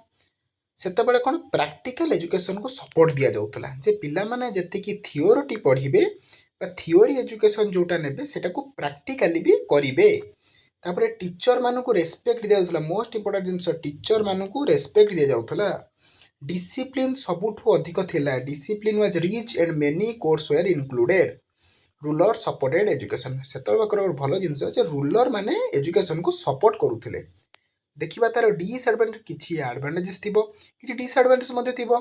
सेतेबेले कोन प्रैक्टिकल एजुकेशन को सपोर्ट दिया जाउथला जे पिला माने जति की थियोरी पढ़िबे बा थियोरी एजुकेशन जोटा नेबे सेटा को प्रैक्टिकली भी करिवे तापरे टीचर मानु को रेस्पेक्ट दिया जाउथला मोस्ट इंपोर्टेंट जिंस टीचर मानु को रेस्पेक्ट दिया जाउथला डिसिप्लिन सबुठु अधिक थिला discipline was rich and many course were included ruler supported education सेतबेले भलो जिंस जे रूलर माने एजुकेशन को सपोर्ट करूथिले देखिबा तार डिसएडवांटेज किछि एडवांटेजेस थिबो किछि डिसएडवांटेज मध्ये थिबो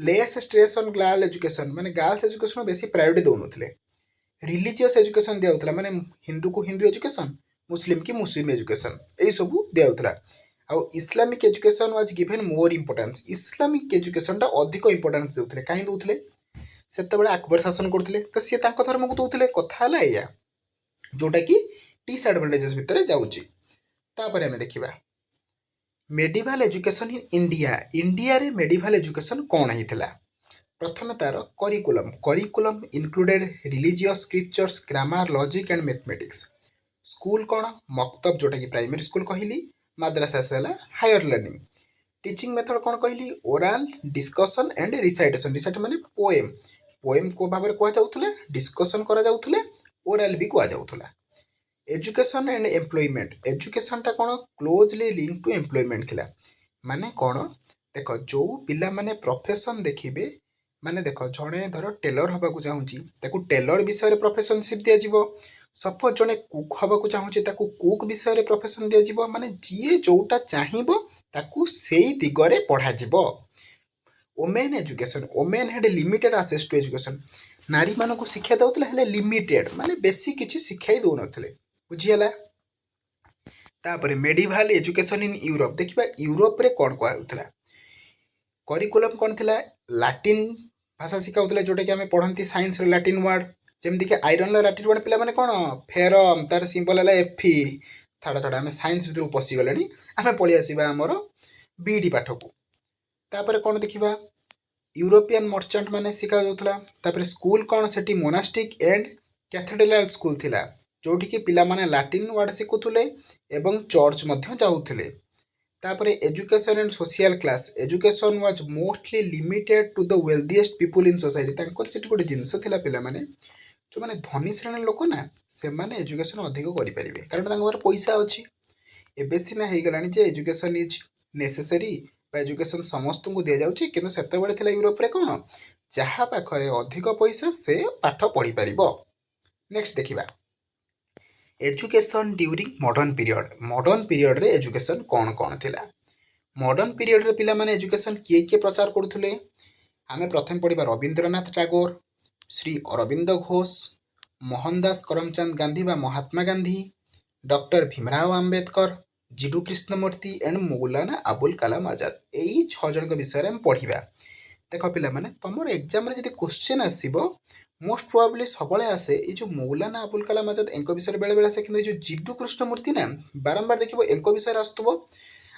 less stress on girl education माने गर्ल्स एजुकेशन बेसी प्रायोरिटी दोनुथिले रिलीजियस एजुकेशन दियाउथला माने हिंदू को हिंदू एजुकेशन मुस्लिम की मुस्लिम एजुकेशन ए सब दियाउथला आउ Islamic education was given more importance Islamic education टा अधिक इंपोर्टेंस देउथले काहे दोउथले सेतेबेले अकबर शासन करथिले तो से तांको धर्म को दोउथले कथा हला एया जोटा कि डिसएडवांटेजेस भितरे जाउची तापर हमें देखिबा मेडिवल एजुकेशन इन इंडिया रे मेडिवल एजुकेशन कोन हितला प्रथम तार curriculum included religious scriptures grammar logic and mathematics school कोन मक्तब जोटा कि प्राइमरी स्कूल कहली माद्रासा सेला हायर लर्निंग टीचिंग मेथड कोन कहली ओरल डिस्कशन एंड रिसाइटेशन माने पोएम को भाबरे को जाउथले डिस्कशन करा जाउथले ओरल भी को जाउथला एजुकेशन एंड एम्प्लॉयमेंट एजुकेशन टा कोन क्लोजली लिंक टू एम्प्लॉयमेंट थिला माने कोन देखो जो पिला माने प्रोफेशन देखिबे माने देखो जणे धर टेलर हबा को चाहूची ताकू टेलर विषय रे प्रोफेशनशिप दिया जिवो सपोज जणे कुक हबा को चाहूची ताकू कुक विषय रे प्रोफेशन दिया जिवो माने जिए जोटा चाहिबो ताकू सेई दिगरे पढ़ा जिवो women education women had limited access to education नारी मानक को शिक्षा दउतले हले लिमिटेड माने बेसी किछि शिखाई दउ नथले बुझियला तापरे मेडिवल एजुकेशन इन यूरोप देखिबा यूरोप रे कोन को आउतला करिकुलम कोन थिला लैटिन भाषा सिखाउतले जोटा कि हमें पढ़ंती साइंस रे लैटिन वर्ड जेमति कि आयरन ला लैटिन वर्ड पिला माने कोन फेरम तार सिंबल हला एफी थाड़ा हमें साइंस भितर पसी गलेनी हमें पळि आसीबा हमरो बीडी पाठ को तापरे कोन देखिबा यूरोपियन मर्चेंट माने सिखा जाउतला तापरे school cone Sethi monastic and cathedral school थिला जोठी कि पिला माने लैटिन वर्ड सिखुथुले एवं चर्च मध्य जाउथुले तापरे education and social class education was mostly limited to the wealthiest people in society तांकर सेठी गोटे जिंस थिला पिला माने जो माने धनी श्रेणी लोक ना से माने एजुकेशन अधिक करि परिबे कारण तांकर पैसा अछि एबे सिना हे गलानी जे एजुकेशन इज नेसेसरी एजुकेशन समस्त को दि जाऊँगी कि से यूरोप कौन जहाँ पाखे अधिक पैसा से पाठ पढ़ी पार। नेक्स्ट देखा एजुकेशन ड्यूरिंग मॉडर्न पीरियड रे एजुकेशन कौन कौन थिला। मॉडर्न पीरियड रे पिला माने एजुकेशन किए प्रचार करुले आमे प्रथम पढ़ा रवींद्रनाथ टैगोर, श्री अरविंद घोष, मोहनदास करमचंद गांधी बा महात्मा गांधी, डॉक्टर भीमराव आंबेडकर, जीडू कृष्णमूर्ति एंड मौलाना अबुल कलाम आजाद। यही 6 जन विषय में पढ़ा। देख पिला माने तुम एग्जाम रे जदि क्वेश्चन आसीबो मोस्ट प्रोबेबली सब आसे ये जो मौलाना अबुल कलाम आजाद एंक विषय बेले बेले आसे कि जो जीडू कृष्णमूर्ति ना बारंबार देखो एंक विषय आसुव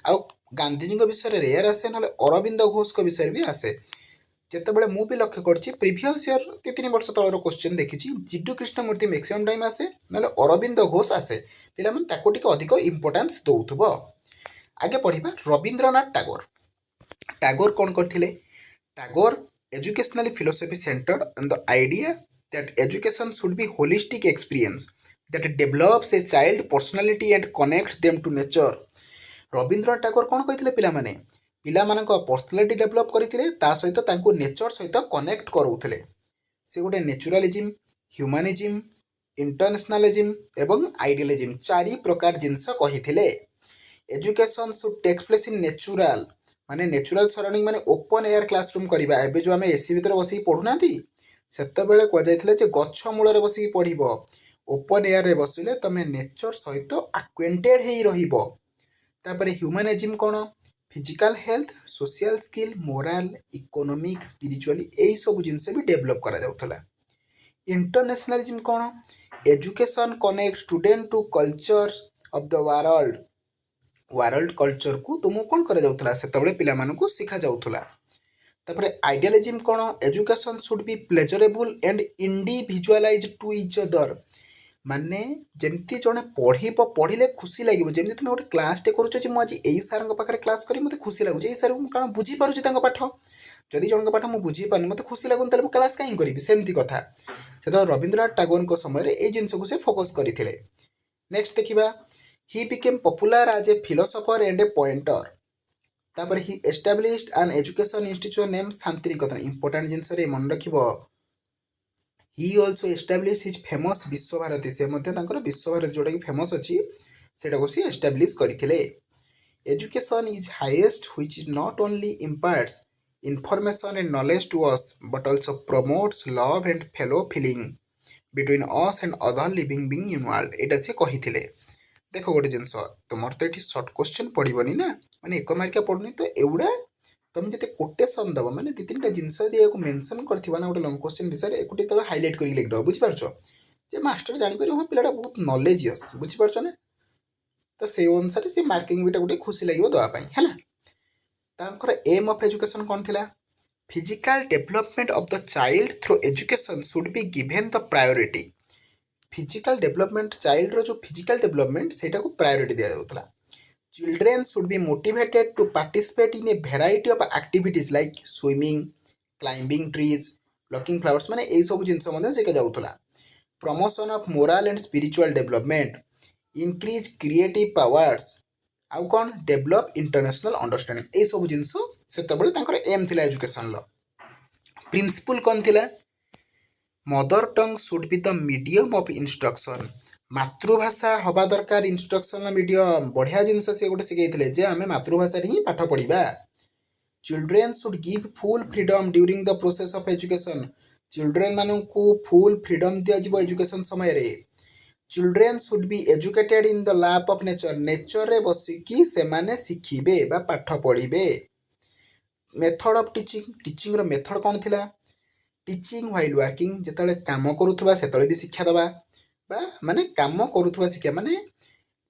आउ गांधीजी विषय रेयर आसे ना अरविंद घोष विषय भी आसे। जितेबाला मुझे लक्ष्य करछि प्रिवियस ईयर 3 वर्ष तलर क्वेश्चन देखी जीडू कृष्णमूर्ति मैक्सिमम टाइम आसे ना अरविंद घोष आसे पिला अधिक इंपोर्टान्स दौथुब। आगे पढ़ा रवींद्रनाथ टैगोर। टैगोर कौन करथिले? Tagore educationally philosophy centered on the idea that education should be holistic experience that develops a child personality and connects them to nature। Rabindranath Tagore कौन कहते पिला माने पिला मानक पर्सनालिटी डेभलप करते सहित तांको नेचर सहित कनेक्ट कराउथले। से गोटे नेचुरालिज्म, ह्यूमानिज्म, इंटरनेशनलिज्म एवं आइडियलिज्म 4 प्रकार जिनस कहिथिले। Education should take place in natural माने नेचुरल सराउंडिंग माने ओपन एयर क्लासरूम करबा। एबे जो आमे एसी भीतर बसी पढुनाती सेते बेले को जायथिले जे गच्छ मूल रे बसी पढिबो। ओपन एयर रे बसिले तमे नेचर सहित एक्वेंटेड हेई रहिबो। तापरे ह्यूमनिज्म कोन physical health, social skill, moral, economic, spiritually एई सब जिनसे भी डेवलप करा जाउथला। इंटरनेशनलिज्म कोन education connect student to culture of the world culture को तुमको कौन करा जाउथला सेतबेले पिला मानकु सिखा जाउथला। तापरे आइडियलिज्म कोन education should be pleasurable and individualised to each other माने जेमती जने पढ़िले खुशी लगे जमी तुम गोटे क्लास टे करुच आज यही सार पाखे क्लास करी मत खुशी लगुच यही सार कारण बुझी पारुची पाठ जदि जन पाठ मुझे बुझी पानी मत खुशी लगुन तो क्लास कहीं करी सेमती कथा से रवींद्रनाथ टैगोर समय ये जिनस को से फोकस करते। नेक्स्ट देखा he became popular as a philosopher and a painter. तापर he established an education institution name Shantiniketan. Important जिनस मन रखिबो he also establish his famous Visvabharati से विश्वभारती जोटा कि फेमस अच्छी से एस्टाब्लिश करथिले। Education is highest which not only imparts information and knowledge to us but also promotes love and fellow feeling between us and other living being in world. एटा से कहिथिले। देख गोटे जिनस तुम तो ये सर्ट क्वेश्चन पड़ोनी ना माने 1 मार्किया पड़ुनी तो एवुड़ा तुम जिते कोटेसन दब मैंने 2-3टा जिनस मेनसन करथिबा ना गोटे लंग क्वेश्चन विषय एक तले हाइलाइट कर लिखिद बुझिपारछ जे मास्टर जापर हाँ पिलाटा बहुत नॉलेजियस बुझिपारछ ना तो से अनुसार से मार्किंग भी गोटे खुशी लगे देवाई है। तांकर एम ऑफ एजुकेशन कौन थिला? Physical development of the child through education should be given the priority. Physical development child रो जो फिजिकल डेवलपमेंट सेटा को प्रायोरिटी दिया जाउतला। Children should be motivated to participate in a variety of activities like swimming, climbing trees, plucking flowers माने ए सब जिनस मधे सिखा जाउतला। Promotion of moral and spiritual development, increase creative powers आउ कौन डेवलप इंटरनेशनल अंडरस्टैंडिंग ए सब जिनस सेतबेले तांकर एम थिला एजुकेशन लो। प्रिंसिपल कौन थिला? Mother tongue should be the medium of instruction. मातृभाषा हवा दरकार इंस्ट्रक्शन मीडियम बढ़िया जिनस से गोटे शिखई जे आम मातृभाषा ही पाठ पढ़ा। Children should give full freedom during the process of education. Children मानू फुल फ्रीडम दिज्व एजुकेशन समय रे। Children should be educated in the lap of nature. Nature रे बसिकी से माने शिखिबे बा पाठ पढ़िबे। मेथड ऑफ टीचिंग, टीचिंग रो मेथड कौन थिला? टीचिंग व्हाइल वर्किंग जेतले काम करूथबा सेतले भी शिक्षा दबा बा माने काम करूथबा शिक्षा माने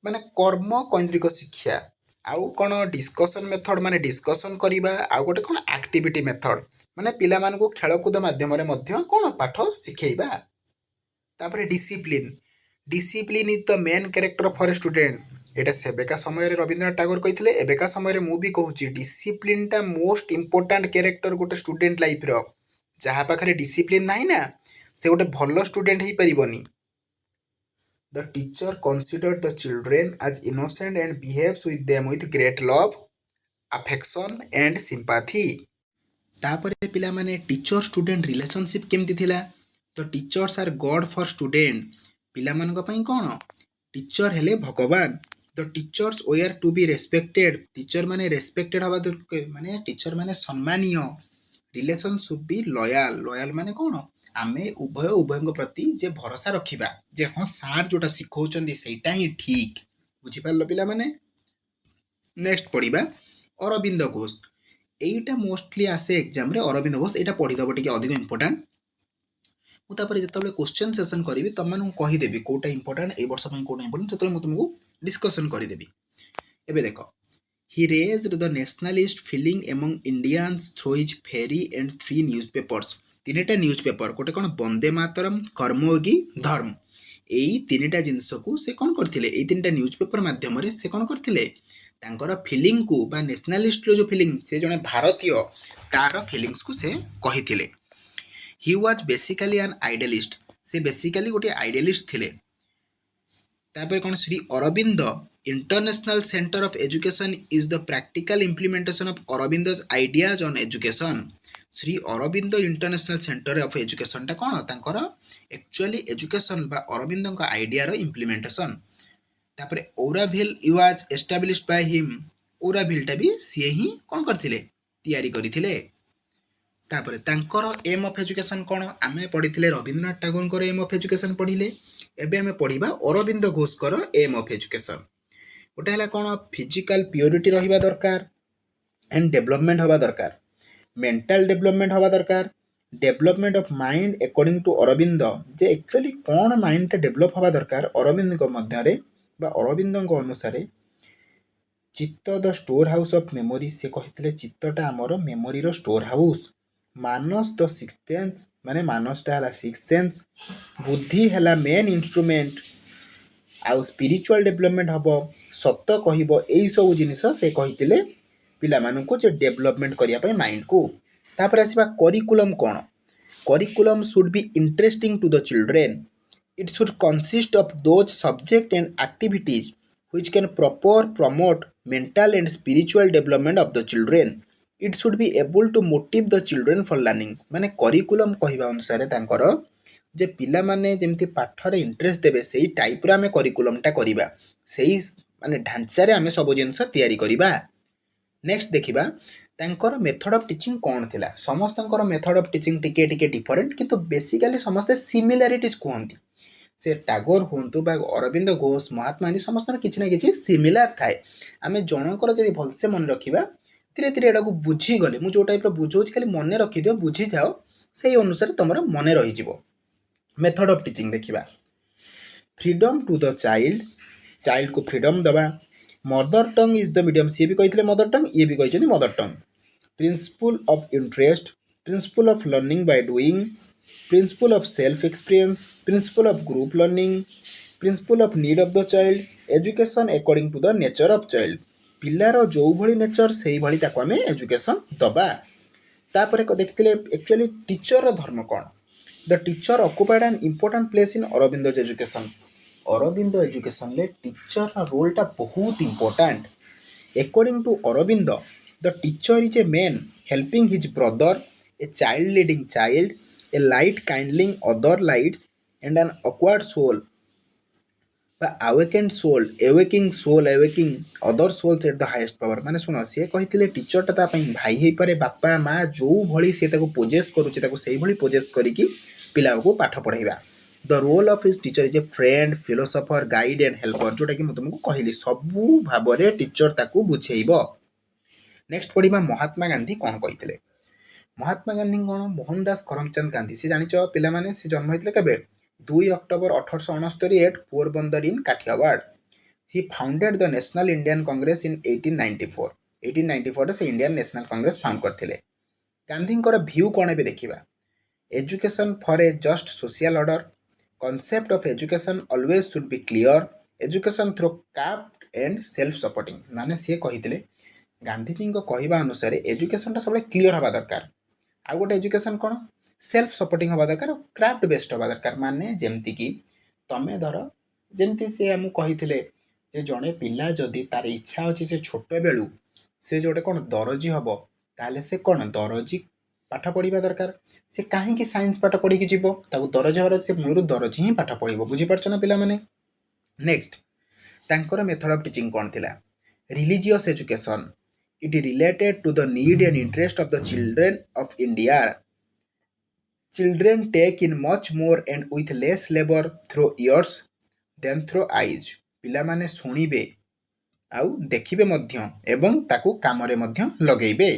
माने कर्म केंद्रिक शिक्षा। आउ कौन डिस्कशन मेथड माने डिस्कशन करिबा। आउ गोटे कौन एक्टिविटी मेथड माने पिला मान को खेलकूद माध्यम रे मध्य कौन पाठ शिखेइबा। तापरे discipline, discipline is the main character for a student. एटा सेबेका समय रे रवींद्रनाथ टैगोर कहिथिले एबेका समय रे मु भी कहूची डिसिप्लिन टा मोस्ट इंपोर्टेंट कैरेक्टर गोटे स्टूडेंट लाइफ रो। जहाँ पाखे डिसिप्लिन ना ना से गोटे भल स्टूडेंट हो पारिबनी। The teacher consider the children as innocent and behaves with them with great love affection and sympathy। तापरे पिला माने टीचर स्टूडेंट रिलेशनशिप केमती थिला तो teachers are god for student पिला मानक पई कोन टीचर हेले भगवान the teachers were to be respected teacher माने रेस्पेक्टेड हवा दरकार माने टीचर माने सम्मानीय relation should be loyal loyal माने कोन आमे उभय उभयଙ୍କ प्रति जे भरोसा रखिबा जे हां सार जोटा सिखौचंदी सेटा ही ठीक बुझि पारलो पिला माने नेक्स्ट पढिबा अरविंद घोष एटा मोस्टली आसे एग्जाम रे अरविंद घोष एटा पढि दबो टिके अधिक इंपोर्टेंट मु तापर जतबे क्वेश्चन सेशन करिवि तमन कहि देबी कोटा इंपोर्टेंट ए वर्ष पई कोटा इंपोर्टेंट जतबे मु तुमको डिस्कशन करि देबी एबे देखो he raised the nationalist feeling among Indians through his fairy and three newspapers तीनटा न्यूज़पेपर कोटे कोन वंदे मातरम कर्मयोगी धर्म एई तीनटा जिंस को से कोन करथिले एई तीनटा न्यूज़पेपर माध्यम रे से कोन करथिले तांकर फीलिंग को बा नेशनलिस्ट रो जो फीलिंग से जने भारतीय तार फीलिंग्स को से कहिथिले he was basically an idealist से बेसिकली गोटे आइडियलिस्ट थिले तापर कोन Shri Aurobindo international centre of education is the practical implementation of Aurobindo's ideas on education Shri Aurobindo international centre of education टा कोन तांकर एक्चुअली एजुकेशन बा अरविंद का आइडिया रो इम्प्लीमेंटेशन तापर ओराभिल वाज एस्टैब्लिश्ड बाय हिम ओराभिल टा भी से ही कोन करथिले तयारी करिथिले तापर तांकर एम ऑफ एजुकेशन कोन आमे पढिथिले Rabindranath Tagore aim of education पढिले एबे आमे पढिबा Aurobindo Ghosh aim of education गोटे हला कोन फिजिकल प्योरिटी रहिबा दरकार एंड डेवलपमेंट हवा दरकार मेंटल डेवलपमेंट हवा दरकार development of mind according to Aurobindo जे एक्चुअली कोन माइंड टा डेवलप हवा दरकार अरविंद को मध्य रे बा अरविंद को अनुसार chitta the storehouse of memory से कहितले चित्तटा हमर मेमोरी रो storehouse manas the six sense माने मानसटा हला सिक्स सेंस बुद्धि हला मेन इंस्ट्रूमेंट आउ स्पिरिचुअल डेवलपमेंट हबो सत्य कहिबो एई सब जिनिस से कहितले पिला मानकु जे डेवलपमेंट करिया पय माइंड को तापर आसीबा करिकुलम कोन curriculum should be interesting to the children it should consist of those subject and activities which can promote mental and spiritual development of the children it should be able to motivate the children for learning माने curriculum कहिबा अनुसार तांकर जे पिला माने जेमति पाठ रे interest देबे सेही type रे हमें करिकुलम टा करिबा सेही माने ढांचा रे हमें सब जिंस तयारी करिबा नेक्स्ट देखिबा तांकर मेथड ऑफ टीचिंग कोन थिला समस्तंकर मेथड ऑफ टीचिंग टिके टिके डिफरेंट किंतु बेसिकली समस्त सिमिलरिटीज कोहंती से टैगोर हुंतु बा अरविंद घोष महात्मा गांधी समस्त किछि ना किछि सिमिलर थाए आमे जनकर जदि भलसे मन रखिबा धीरे धीरे एडा को बुझी गले मु जो टाइप रो बुझौछि खाली मने रखि दियो बुझी जाओ सेही अनुसार तमरा मने रहि जिवो मेथड ऑफ टीचिंग देखिबा फ्रीडम टू द चाइल्ड को फ्रीडम दबा mother tongue is the medium सी भी कहितले मदर टंग ये भी कहिछनी mother tongue principle of interest principle of learning by doing principle of self experience principle of group learning principle of need of the child education according to the nature of child पिलार जो भली nature सेही भली ताको हमें education दबा तापर को देखथिले एक्चुअली टीचर रो धर्म कोन the teacher occupied an important place in Aurobindo education ले टीचर रो रोल टा बहुत important according to Aurobindo the teacher is a man helping his brother a child leading child a light kindling other lights and an awkward soul awakened soul awaking other souls at the highest power माने सुनो से कहितले teacher ता पई भाई हे पारे बापा मां जो भली से ताको पोजेस करूची ताको सेही भली पोजेस करिकि पिला को पाठ पढाइबा the role of his teacher is a friend philosopher guide and helper जोटा कि म तुमको कहिली सबु भाबरे टीचर ताको बुझेइबो नेक्स्ट पढिबा महात्मा गांधी कोन कहितले महात्मा गांधी कौन मोहनदास करमचंद गांधी से जानिच पिला माने से जन्म होइतले केबे 2 October 1869 at Porbandar in Kathiawar he founded the national Indian Congress in 1894 से इंडियन नेशनल कांग्रेस फाउंड करथिले गांधी कर व्यू कोन बे देखिबा education for a just social order concept of education always should be clear education through craft and self supporting माने से कहितले गांधी जी को कहवा अनुसार education सब क्लियर हवा दरकार आ गोटे एजुकेशन कौन सेल्फ सपोर्टिंग हवा दरकार क्राफ्ट बेस्ड हवा दरकार माने जेमती कि तमे धर जेमती से हम कहिथिले जे जणे पिला जदी तार इच्छा अछि से छोट बेलू से जो कौन दरजी हम ताले से कौन दरजी पाठ पढ़ा दरकार से कहीं साइंस पाठ पढ़ी जीव दरजी हबार से मूल दरजी ही पाठ पढ़ बुझीपार ना पे नेक्स्ट तांकर मेथड ऑफ टीचिंग कौन थिला religious education it related to the need and interest of the children of India children take in much more and with less labour through ears than through eyes पिला माने सुनिबे आउ देखिबे मध्य एवं ताकू कामरे मध्य लगेबे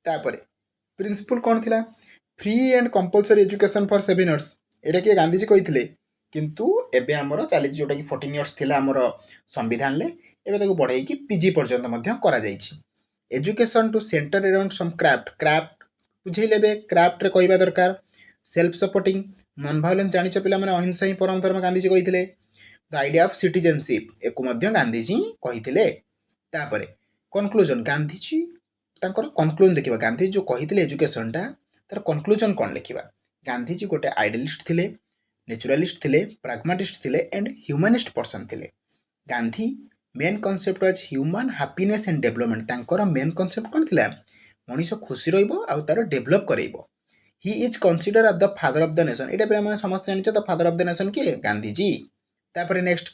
तापरे principal कौन थिला free and compulsory education for 7 years एटा के गांधीजी कहिथिले किंतु एबे हमरो चली जोटा कि 14 इयर्स थिला हमरो संविधान ले एबे ताकू बढ़ाई कि पीजी पर्यंत मध्य करा जाईछि education to centre around some craft बुझे लेबे क्राफ्ट रे कहबा दरकार सेल्फ सपोर्टिंग नॉन वायलेंस जानिछ पिला माने अहिंसा ही परम धर्म गांधीजी कहिथिले द आइडिया ऑफ सिटीजनशिप एको मध्य गांधीजी कहिथिले तापरे कंक्लूजन गांधीजी तांकर कंक्लूजन देखिबा गांधीजी जो कहिथिले एजुकेशन ता तार कंक्लूजन कोन लिखिबा गांधीजी गोटे आइडियलिस्ट थिले नेचुरलिस्ट थिले प्राग्मेटिस्ट थिले एंड ह्यूमनिस्ट पर्सन थिले Gandhi main concept was human happiness and development तांकर मेन कॉन्सेप्ट कोन थिला मनीष खुशी रहिबो आ तार डेवलप करैबो he is consider as the father of the nation एटा पे माने समस्त जानिछ the father of the nation के गांधीजी तापरे नेक्स्ट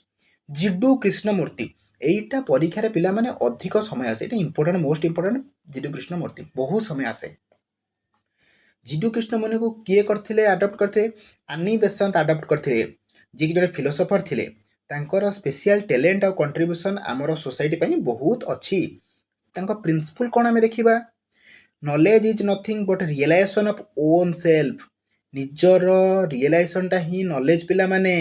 जिडू कृष्णमूर्ति एटा परीक्षा रे पिला माने अधिक समय आसे एटा इंपोर्टेंट मोस्ट इंपोर्टेंट जिडू कृष्णमूर्ति बहुत समय आसे जिडू कृष्णमूर्ति को किए करथिले अडॉप्ट करथे आनी बेसंत अडॉप्ट करथिले जे कि जड़े फिलोसोफर थिले तांकर स्पेशल टैलेंट और कंट्रीब्यूशन आमर सोसाइटी पई बहुत अच्छी तांको प्रिंसिपल कोन हमें देखिबा knowledge is nothing but realisation of own self निजर रियलाइजेशन ता ही नॉलेज पिला माने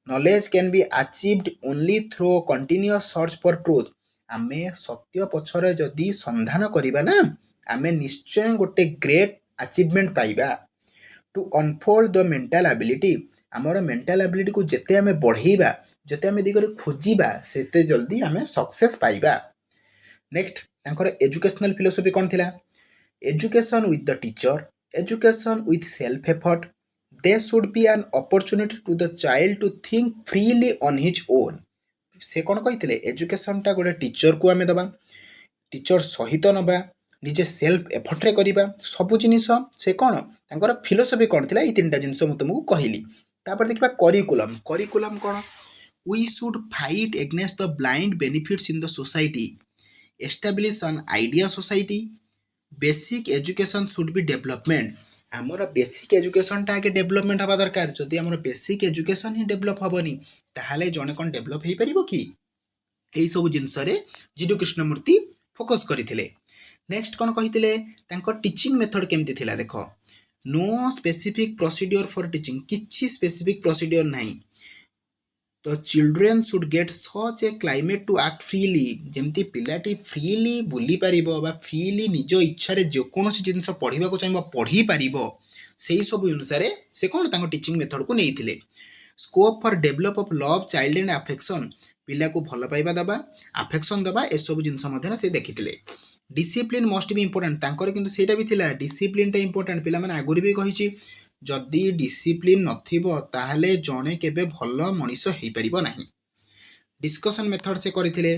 knowledge can be achieved only through continuous search for truth आमे सत्य पछरे जदी संधान करिबा ना आमे निश्चय गोटे ग्रेट अचीवमेंट पाइबा to unfold the mental ability आमर मेंटल एबिलिटी को जेते आमे बढ़ेबा जेते आमे दिगरे खोजिबा सेते जल्दी आमे सक्सेस पाइबा नेक्स्ट तांकर एजुकेशनल फिलोसफी कोन थिला education with the teacher education with self effort there should be an opportunity to the child to think freely on his own से कौन कही एजुकेशन टा गोटे टीचर को आमे दबा टीचर सहित नबा निजे सेल्फ एफर्ट रे करिबा सब जिनिस से कौन तांकर फिलोसफी कौन थिला ई तीनटा जिनिस मु तुमको कहली तापर देखिबा करिकुलम करिकुलम कौन we should fight against the blind benefits in the society establish an idea society basic education should be development आमर बेसिक एजुकेशन टा आगे डेवलपमेंट हवा दरकार जदि आमर बेसिक एजुकेशन ही डेवलप हबनी ताहाले जने कोन डेवलप हेई परिबो कि एई सब जिंस रे जिडू कृष्णमूर्ति फोकस करिथिले नेक्स्ट कोन कहिथिले तांको टीचिंग मेथड केमति थिला देखो no specific procedure for teaching किछि स्पेसिफिक प्रोसीड्यूर नाही तो children should get such a climate to act freely जेमती पिलाटी फ्रीली बुली पारिबो बा फ्रीली निज इच्छा रे जो कोनोसी जिंस पढिबा को चाहिबो पढी पारिबो सेही सब अनुसार से कोन तांको टीचिंग मेथड को नेइथिले scope for develop of love child and affection पिला को भल पाइबा दबा अफेक्शन दबा ए सब जिंस मधे से देखिथिले डिसिप्लिन मस्ट बी इंपोर्टेंट तांकर किंतु सेटा भी थिला डिसिप्लिन टा इंपोर्टेंट पिला माने आगुरी भी कहिछि जदि डिसिप्लिन नथिबो ताहले जणे केबे भल मनीष हेई परिबो नाही डिस्कशन मेथड से करिथिले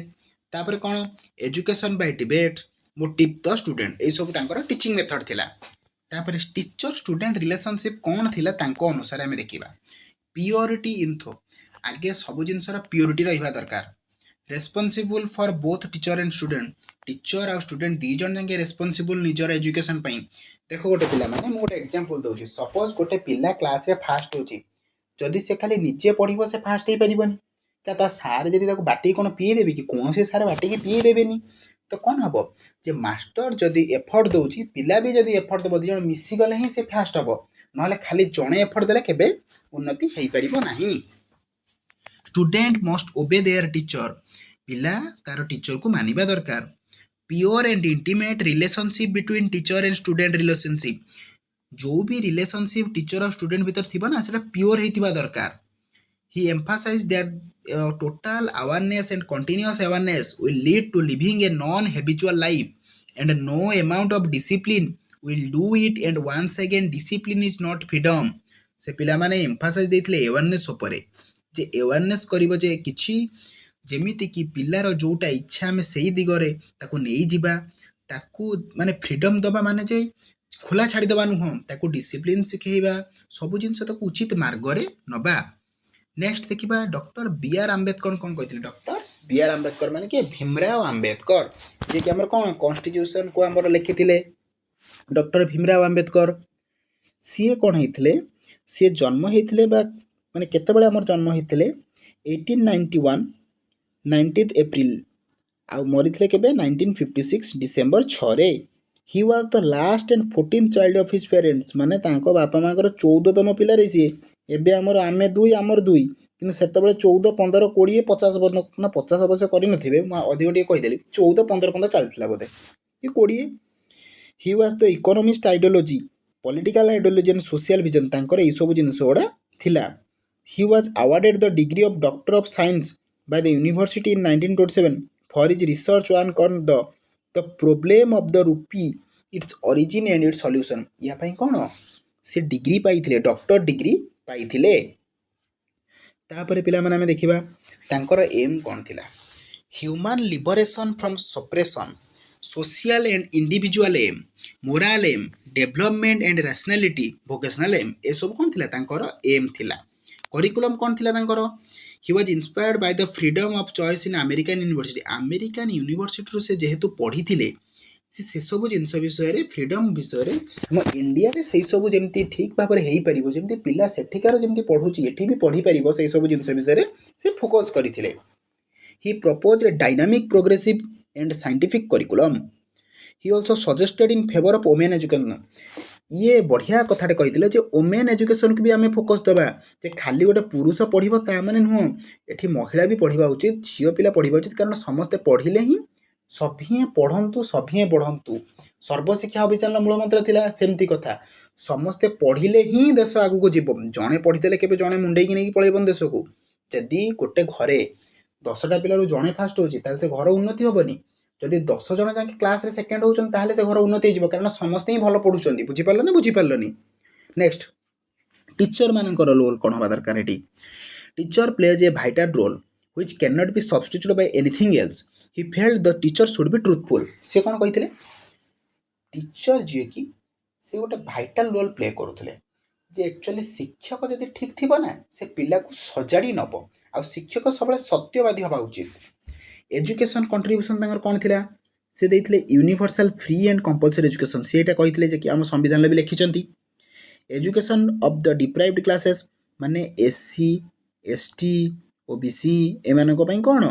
तापर कोन education by debate motive the student ए सब तांकर टीचिंग मेथड थिला तापर टीचर स्टूडेंट रिलेशनशिप कोन थिला तांको अनुसार हमें देखिबा प्योरिटी इनथो आगे सब जिनसर प्योरिटी रहिबा दरकार responsible for both teacher and student teacher और स्टूडेंट दी जन जंगे रेस्पोंसिबल निजर एजुकेशन पई देखो गोटे पिला माने मु गोटे एग्जांपल दउची सपोज गोटे पिला क्लास रे फास्ट होची जदि से खाली निजे पढिबो से फास्ट हे परिबनी का ता सार जदि ताको बाटी कोन पी देबी कि कोन से सार बाटी के पी देबेनी तो कोन हबो जे मास्टर जदि एफर्ट दउची पिला भी जदि एफर्ट दबो दी जन मिसी गले ही से फास्ट हबो नहले खाली जणे एफर्ट देले केबे उन्नति हेई परिबो नाही स्टूडेंट मस्ट ओबे देयर टीचर पिला तार टीचर को मानिबा दरकार pure and intimate relationship between teacher and student relationship जो भी रिलेशनशिप टीचर और स्टूडेंट भीतर थिबा ना सेटा प्योर हेतिबा दरकार he emphasise that total awareness and continuous awareness will lead to living a non habitual life and no amount of discipline will do it and once again discipline is not freedom से पिला माने emphasise देथिले awareness उपरे जे awareness करिवो जे किछि ଯେମିତି କି ପିଲାର ଯୋଉଟା ଇଚ୍ଛା ଆମେ ସେଇ ଦିଗରେ ତାକୁ ନେଇଯିବା, ତାକୁ ମାନେ ଫ୍ରିଡମ୍ ଦେବା ମାନେ ଯେ ଖୋଲା ଛାଡ଼ିଦେବା ନୁହଁ, ତାକୁ ଡିସିପ୍ଲିନ୍ ଶିଖେଇବା, ସବୁ ଜିନିଷ ତାକୁ ଉଚିତ ମାର୍ଗରେ ନେବା। ନେକ୍ସଟ ଦେଖିବା ଡକ୍ଟର ବି ଆର୍ ଆମ୍ବେଦକର କ'ଣ କହିଥିଲେ। ଡକ୍ଟର ବି ଆର୍ ଆମ୍ବେଦକର ମାନେ କିଏ? ଭୀମରାଓ ଆମ୍ବେଦକର, ଯିଏକି ଆମର କ'ଣ କନଷ୍ଟିଟ୍ୟୁସନକୁ ଆମର ଲେଖିଥିଲେ ଡକ୍ଟର ଭୀମରାଓ ଆମ୍ବେଦକର। ସିଏ କ'ଣ ହେଇଥିଲେ, ସିଏ ଜନ୍ମ ହେଇଥିଲେ ବା ମାନେ କେତେବେଳେ ଆମର ଜନ୍ମ ହେଇଥିଲେ 1891 19 ଏପ୍ରିଲ, ଆଉ ମରିଥିଲେ କେବେ 1956 ଡିସେମ୍ବର 6ରେ। He was the last and 14th child of his parents, ମାନେ ତାଙ୍କ ବାପା ମାଙ୍କର 14ତମ ପିଲାରେ ସିଏ। ଏବେ ଆମର ଆମେ 2 ଆମର 2, କିନ୍ତୁ ସେତେବେଳେ 14 15 20 50 ବର୍ଷ ନା 50 ଅବଶ୍ୟ କରିନଥିବେ, ମୁଁ ଅଧିକ ଟିକେ କହିଦେଲି, 14 15 15 ଚାଲିଥିଲା ବୋଧେ କି 20। He was the economist ideology, political ideology and social vision, ତାଙ୍କର ଏଇସବୁ ଜିନିଷ ଗୁଡ଼ା ଥିଲା। He was awarded the degree of doctor of science by the university in 1927 for his research on the problem of the rupee, its origin and its solution. ୟା ପାଇଁ କ'ଣ ସେ degree ପାଇଥିଲେ, ଡକ୍ଟର ଡିଗ୍ରୀ ପାଇଥିଲେ। ତାପରେ ପିଲାମାନେ ଆମେ ଦେଖିବା ତାଙ୍କର ଏମ୍ କ'ଣ ଥିଲା। Human liberation from suppression, social and individual aim, moral aim, development and rationality, vocational aim, ଏସବୁ କ'ଣ ଥିଲା ତାଙ୍କର ଏମ୍ ଥିଲା। କରିକୁଲମ୍ କ'ଣ ଥିଲା ତାଙ୍କର? He was inspired by the freedom of choice in American university, American ୟୁନିଭର୍ସିଟିରୁ ସେ ଯେହେତୁ ପଢ଼ିଥିଲେ, ସେ ସେସବୁ ଜିନିଷ ବିଷୟରେ, ଫ୍ରିଡମ୍ ବିଷୟରେ ଆମ ଇଣ୍ଡିଆରେ ସେଇସବୁ ଯେମିତି ଠିକ୍ ଭାବରେ ହେଇପାରିବ, ଯେମିତି ପିଲା ସେଠିକାର ଯେମିତି ପଢ଼ୁଛି ଏଠି ବି ପଢ଼ିପାରିବ, ସେଇସବୁ ଜିନିଷ ବିଷୟରେ ସେ ଫୋକସ୍ କରିଥିଲେ। He propose a dynamic progressive and scientific curriculum. He also suggested in favour of women education. ଇଏ ବଢ଼ିଆ କଥାଟେ କହିଥିଲେ ଯେ ଓମେନ୍ ଏଜୁକେସନ୍କୁ ବି ଆମେ ଫୋକସ୍ ଦେବା, ଯେ ଖାଲି ଗୋଟେ ପୁରୁଷ ପଢ଼ିବ ତା ମାନେ ନୁହଁ, ଏଠି ମହିଳା ବି ପଢ଼ିବା ଉଚିତ, ଝିଅ ପିଲା ପଢ଼ିବା ଉଚିତ, କାରଣ ସମସ୍ତେ ପଢ଼ିଲେ ହିଁ ସଭିଏଁ ପଢ଼ନ୍ତୁ ସଭିଏଁ ବଢ଼ନ୍ତୁ, ସର୍ବଶିକ୍ଷା ଅଭିଯାନର ମୂଳମନ୍ତ୍ର ଥିଲା ସେମିତି କଥା। ସମସ୍ତେ ପଢ଼ିଲେ ହିଁ ଦେଶ ଆଗକୁ ଯିବ, ଜଣେ ପଢ଼ିଦେଲେ କେବେ ଜଣେ ମୁଣ୍ଡେଇକି ନେଇକି ପଳେଇବନି ଦେଶକୁ। ଯଦି ଗୋଟେ ଘରେ 10ଟା ପିଲାରୁ ଜଣେ ଫାଷ୍ଟ ହେଉଛି ତାହେଲେ ସେ ଘର ଉନ୍ନତି ହେବନି। ଯଦି 10 ଜଣ ଯାକେ କ୍ଲାସ୍ରେ ସେକେଣ୍ଡ ହେଉଛନ୍ତି ତାହେଲେ ସେ ଘର ଉନ୍ନତି ହେଇଯିବ, କାରଣ ସମସ୍ତେ ହିଁ ଭଲ ପଢ଼ୁଛନ୍ତି। ବୁଝିପାରିଲ ନା ବୁଝିପାରିଲନି? ନେକ୍ସଟ ଟିଚର ମାନଙ୍କର ରୋଲ୍ କ'ଣ ହେବା ଦରକାର ଏଠି। Teacher plays a vital role which cannot be substituted by anything else. He felt the teacher should be truthful. ସେ କ'ଣ କହିଥିଲେ? ଟିଚର ଯିଏକି ସେ ଗୋଟେ ଭାଇଟାଲ ରୋଲ୍ ପ୍ଲେ କରୁଥିଲେ, ଯେ ଆକ୍ଚୁଆଲି ଶିକ୍ଷକ ଯଦି ଠିକ୍ ଥିବ ନା ସେ ପିଲାକୁ ସଜାଡ଼ି ନେବ, ଆଉ ଶିକ୍ଷକ ସବୁବେଳେ ସତ୍ୟବାଦୀ ହେବା ଉଚିତ। ଏଜୁକେସନ୍ କଣ୍ଟ୍ରିବ୍ୟୁସନ୍ ତାଙ୍କର କ'ଣ ଥିଲା? ସେ ଦେଇଥିଲେ universal free and compulsory education, ସେ ଏଇଟା କହିଥିଲେ ଯେ କି ଆମ ସମ୍ବିଧାନରେ ବି ଲେଖିଛନ୍ତି। ଏଜୁକେସନ୍ ଅଫ୍ ଦ ଡିପ୍ରାଇଭ୍ଡ କ୍ଲାସେସ୍, ମାନେ SC ST OBC ଏମାନଙ୍କ ପାଇଁ କ'ଣ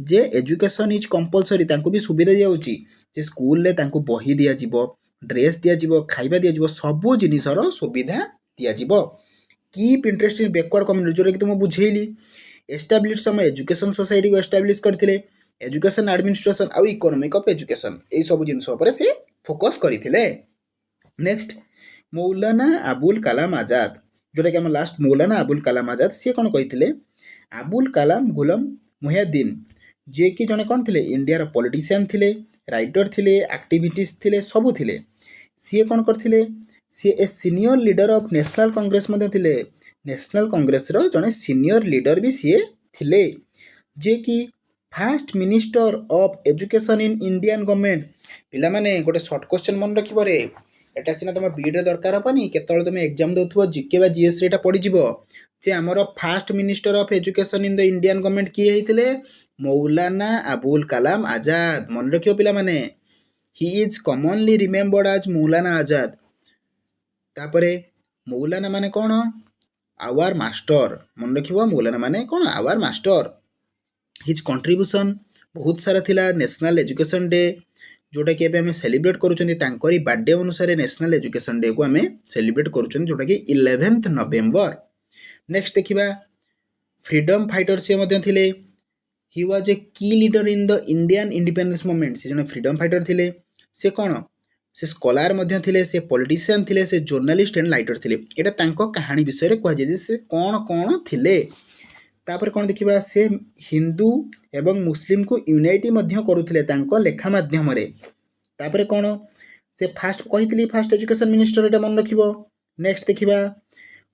ଯେ ଏଜୁକେସନ୍ ଇଜ୍ କମ୍ପଲସରି, ତାଙ୍କୁ ବି ସୁବିଧା ଦିଆଯାଉଛି ଯେ ସ୍କୁଲରେ ତାଙ୍କୁ ବହି ଦିଆଯିବ, ଡ୍ରେସ୍ ଦିଆଯିବ, ଖାଇବା ଦିଆଯିବ, ସବୁ ଜିନିଷର ସୁବିଧା ଦିଆଯିବ। Keep interest in backward community, ଯେଉଁଟାକି ତ ମୁଁ ବୁଝେଇଲି। ଏଷ୍ଟାବ୍ଲିଶ ଆମ ଏଜୁକେସନ୍ ସୋସାଇଟିକୁ ଏଷ୍ଟାବ୍ଲିଶ କରିଥିଲେ, ଏଜୁକେସନ୍ ଆଡମିନିଷ୍ଟ୍ରେସନ୍ ଆଉ ଇକୋନୋମିକ୍ ଅଫ୍ ଏଜୁକେସନ୍, ଏଇସବୁ ଜିନିଷ ଉପରେ ସେ ଫୋକସ୍ କରିଥିଲେ। ନେକ୍ସଟ ମୌଲାନା ଆବୁଲ କାଲାମ ଆଜାଦ, ଯେଉଁଟାକି ଆମ ଲାଷ୍ଟ ମୌଲାନା ଆବୁଲ କାଲାମ ଆଜାଦ, ସିଏ କ'ଣ କହିଥିଲେ? ଆବୁଲ କାଲାମ ଗୁଲାମ ମୁହିଉଦ୍ଦିନ, ଯିଏକି ଜଣେ କ'ଣ ଥିଲେ? ଇଣ୍ଡିଆର ପଲିଟିସିଆନ୍ ଥିଲେ, ରାଇଟର ଥିଲେ, ଆକ୍ଟିଭିଟିଷ୍ଟ ଥିଲେ, ସବୁ ଥିଲେ। ସିଏ କ'ଣ କରିଥିଲେ? ସିଏ a senior leader of national Congress ମଧ୍ୟ ଥିଲେ, ନ୍ୟାସନାଲ କଂଗ୍ରେସର ଜଣେ ସିନିୟର ଲିଡର ବି ସିଏ ଥିଲେ, ଯିଏକି first minister of education in Indian government. ପିଲାମାନେ ଗୋଟେ ସର୍ଟ କ୍ୱେଶ୍ଚନ୍ ମନେ ରଖିବ ରେ, ଏଟା ସିନା ତୁମ ବିଇଡ଼ିରେ ଦରକାର ହେବନି, କେତେବେଳେ ତୁମେ ଏକ୍ଜାମ୍ ଦେଉଥିବ ଜିକେ ବା ଜିଏସ୍ରେ ଏଟା ପଡ଼ିଯିବ ଯେ ଆମର first minister of education in the Indian government କିଏ ହେଇଥିଲେ? ମୌଲାନା ଆବୁଲ କାଲାମ ଆଜାଦ। ମନେ ରଖିବ ପିଲାମାନେ, he is commonly remembered as Maulana Azad. ତାପରେ ମୌଲାନା ମାନେ କ'ଣ? Our master. ମନେ ରଖିବ ମୌଲାନା ମାନେ କ'ଣ? Our master. ହିଜ୍ କଣ୍ଟ୍ରିବ୍ୟୁସନ୍ ବହୁତ ସାରା ଥିଲା। ନ୍ୟାସନାଲ ଏଜୁକେସନ୍ ଡେ, ଯେଉଁଟାକି ଏବେ ଆମେ ସେଲିବ୍ରେଟ୍ କରୁଛନ୍ତି, ତାଙ୍କରି ବାର୍ଥଡେ ଅନୁସାରେ ନ୍ୟାସନାଲ ଏଜୁକେସନ୍ ଡେକୁ ଆମେ ସେଲିବ୍ରେଟ୍ କରୁଛନ୍ତି, ଯେଉଁଟାକି 11 ନଭେମ୍ବର। ନେକ୍ସଟ ଦେଖିବା ଫ୍ରିଡମ୍ ଫାଇଟର ସିଏ ମଧ୍ୟ ଥିଲେ। ହି ୱାଜ୍ ଏ କି leader in the Indian independence movement, ସେ ଜଣେ ଫ୍ରିଡମ୍ ଫାଇଟର ଥିଲେ। ସେ କ'ଣ? ସେ ସ୍କଲାର ମଧ୍ୟ ଥିଲେ, ସେ ପଲିଟିସିଆନ୍ ଥିଲେ, ସେ ଜର୍ଣ୍ଣାଲିଷ୍ଟ ଆଣ୍ଡ ରାଇଟର ଥିଲେ। ଏଇଟା ତାଙ୍କ କାହାଣୀ ବିଷୟରେ କୁହାଯାଏ ଯେ ସେ କ'ଣ କ'ଣ ଥିଲେ। ତାପରେ କ'ଣ ଦେଖିବା? ସେ ହିନ୍ଦୁ ଏବଂ ମୁସଲିମକୁ ୟୁନାଇଟ୍ ମଧ୍ୟ କରୁଥିଲେ ତାଙ୍କ ଲେଖା ମାଧ୍ୟମରେ। ତାପରେ କ'ଣ? ସେ ଫାଷ୍ଟ କହିଥିଲି ଫାଷ୍ଟ ଏଜୁକେସନ୍ ମିନିଷ୍ଟର, ଏଇଟା ମନେ ରଖିବ। ନେକ୍ସଟ ଦେଖିବା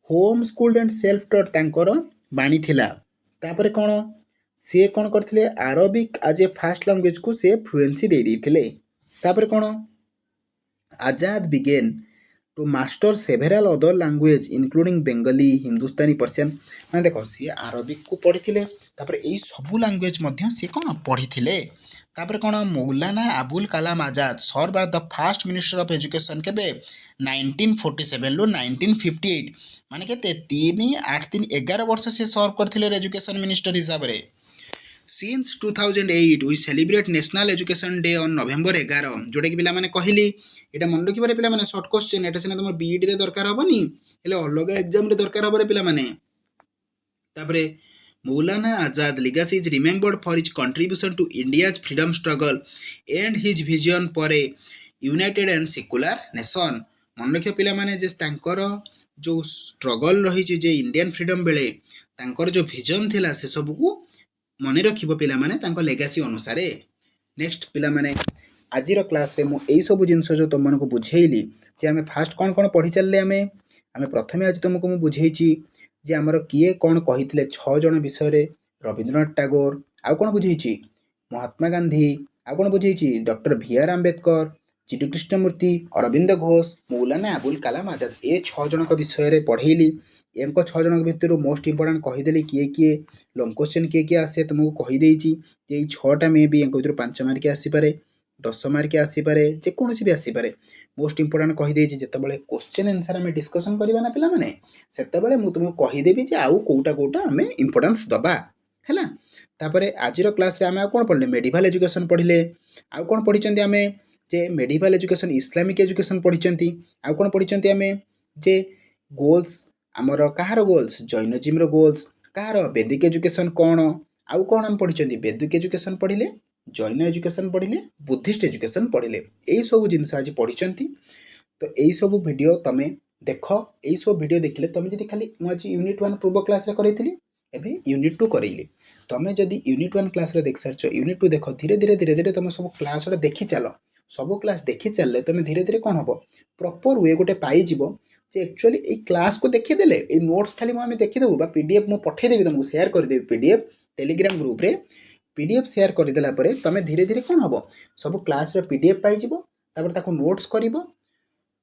home school and self taught, ତାଙ୍କର ବାଣୀ ଥିଲା। ତାପରେ କ'ଣ? सी कौन करथिले Arabic as a first language को सी फ्लुएंसी दे देथिले। तापर कौन Azad began to master several other language including Bengali Hindustani Persian. मैंने देख सी अरबिक को पढ़ी यही सबू लैंग्वेज सी कौन पढ़ी। तापर कौन Maulana Abul Kalam Azad served as the first minister of education के 1947 लो 1958 माने के 3 8 3 11 वर्ष से सर्व करथिले एजुकेशन मिनिस्टर हिसाब रे। Since 2008 we celebrate National Education Day on November 11 जोटा कि पिला माने कहली एटा मन रखिबारे पिला माने शॉर्ट क्वेश्चन एटा सिना तुम बीईडी रे दरकार होबनी हेले अलग एग्जाम रे दरकार होबरे पिला माने। तापरे Maulana Azad legacy is remembered for his contribution to India's freedom struggle and his vision for a united and secular nation। मन रखियो पिला माने जे तांकर जो स्ट्रगल रही जे इंडियन फ्रीडम बेले तांकर जो विजन थिला से सब को मन रखिबो पिला माने तांको लेगासी अनुसार। नेक्स्ट पिला माने आजिर क्लास रे मु एई सब जिंस जो तुम को बुझेइली जे हमें फास्ट कोन कोन पढ़ी चलले हमें प्रथमे आज तुमको मु बुझेइची जे हमर किए कोन कहितले 6 जण विषय रे रविंद्रनाथ टैगोर आ कोन बुझेइची महात्मा गांधी आ कोन बुझेइची डॉक्टर भीआर अंबेडकर चिटू कृष्णमूर्ति अरविंद घोष मौलाना अबुल कलाम आजाद ए 6 जण को विषय रे पढ़ेइली। एनको 6 जन भितर मोस्ट इंपोर्टेंट कहीदेली किए किए लॉन्ग क्वेश्चन किए किए आसे तुमको कहीदेची ये 6टा मे भी एनको भितर 5 मार्क आसीपारे 10 मार्क आसीपारे जेकोसी भी आसीपारे मोस्ट इंपोर्टेंट कहीदेची जेतेबेले क्वेश्चन आंसर आम डिस्कसन करबा ना पिला माने सेतेबेले मु तुमको कहीदेबी जे आउ कोटा कोटा आम इंपोर्टेंस दबा हैला। तापरे आजिर क्लास रे आम कोन पढ़ले मेडिवल एजुकेशन पढ़ले आउ कोन पढ़िचंती आम जे मेडिवल एजुकेशन इस्लामिक एजुकेशन पढ़िचंती आउ कोन पढ़िचंती आम जे गोल्स आमर कहार गोल्स जैनजिम रो गोल्स कहार वैदिक एजुकेशन कौन आउ कौन आम पढ़ी वैदिक एजुकेशन पढ़िले जैन एजुकेशन पढ़िले बुद्धिस्ट एजुकेशन पढ़िले यही सब जिनस आज पढ़ी। तो यही सब वीडियो तुम देख यही सब वीडियो देखिले तुम जब खाली मुझे यूनिट 1 पूर्व क्लास रे करैथिली एबे यूनिट 2 करैली तुम जदि यूनिट 1 क्लास रे देख सारछ यूनिट 2 देख धीरे धीरे धीरे धीरे तुम सब क्लास रे देखि चलो सब क्लास देखि चलले तुम धीरे धीरे कौन हम प्रॉपर वे गोटे पाई जीवो जे एक्चुअली ए क्लास को देखिदेले ए नोट्स खाली आम देखीदेबू बा पीडीएफ मु पठेदेवी तुमको शेयर करदेवी पीडीएफ टेलीग्राम ग्रुप रे पीडीएफ शेयर करदेला परे तुम धीरे धीरे कौन हम सब क्लास रे पीडीएफ पाई जीवो तापर ताको नोट्स करिवो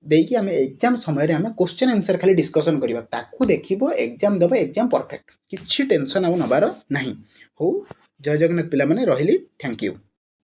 देकी आम एग्जाम समय आम क्वेश्चन आंसर खाली डिस्कसन करबा ताकू देखिबो एग्जाम दबो एग्जाम परफेक्ट किछि टेंशन आ नबार नाही हो। जय जगन्नाथ पिला माने रहिली थैंक यू।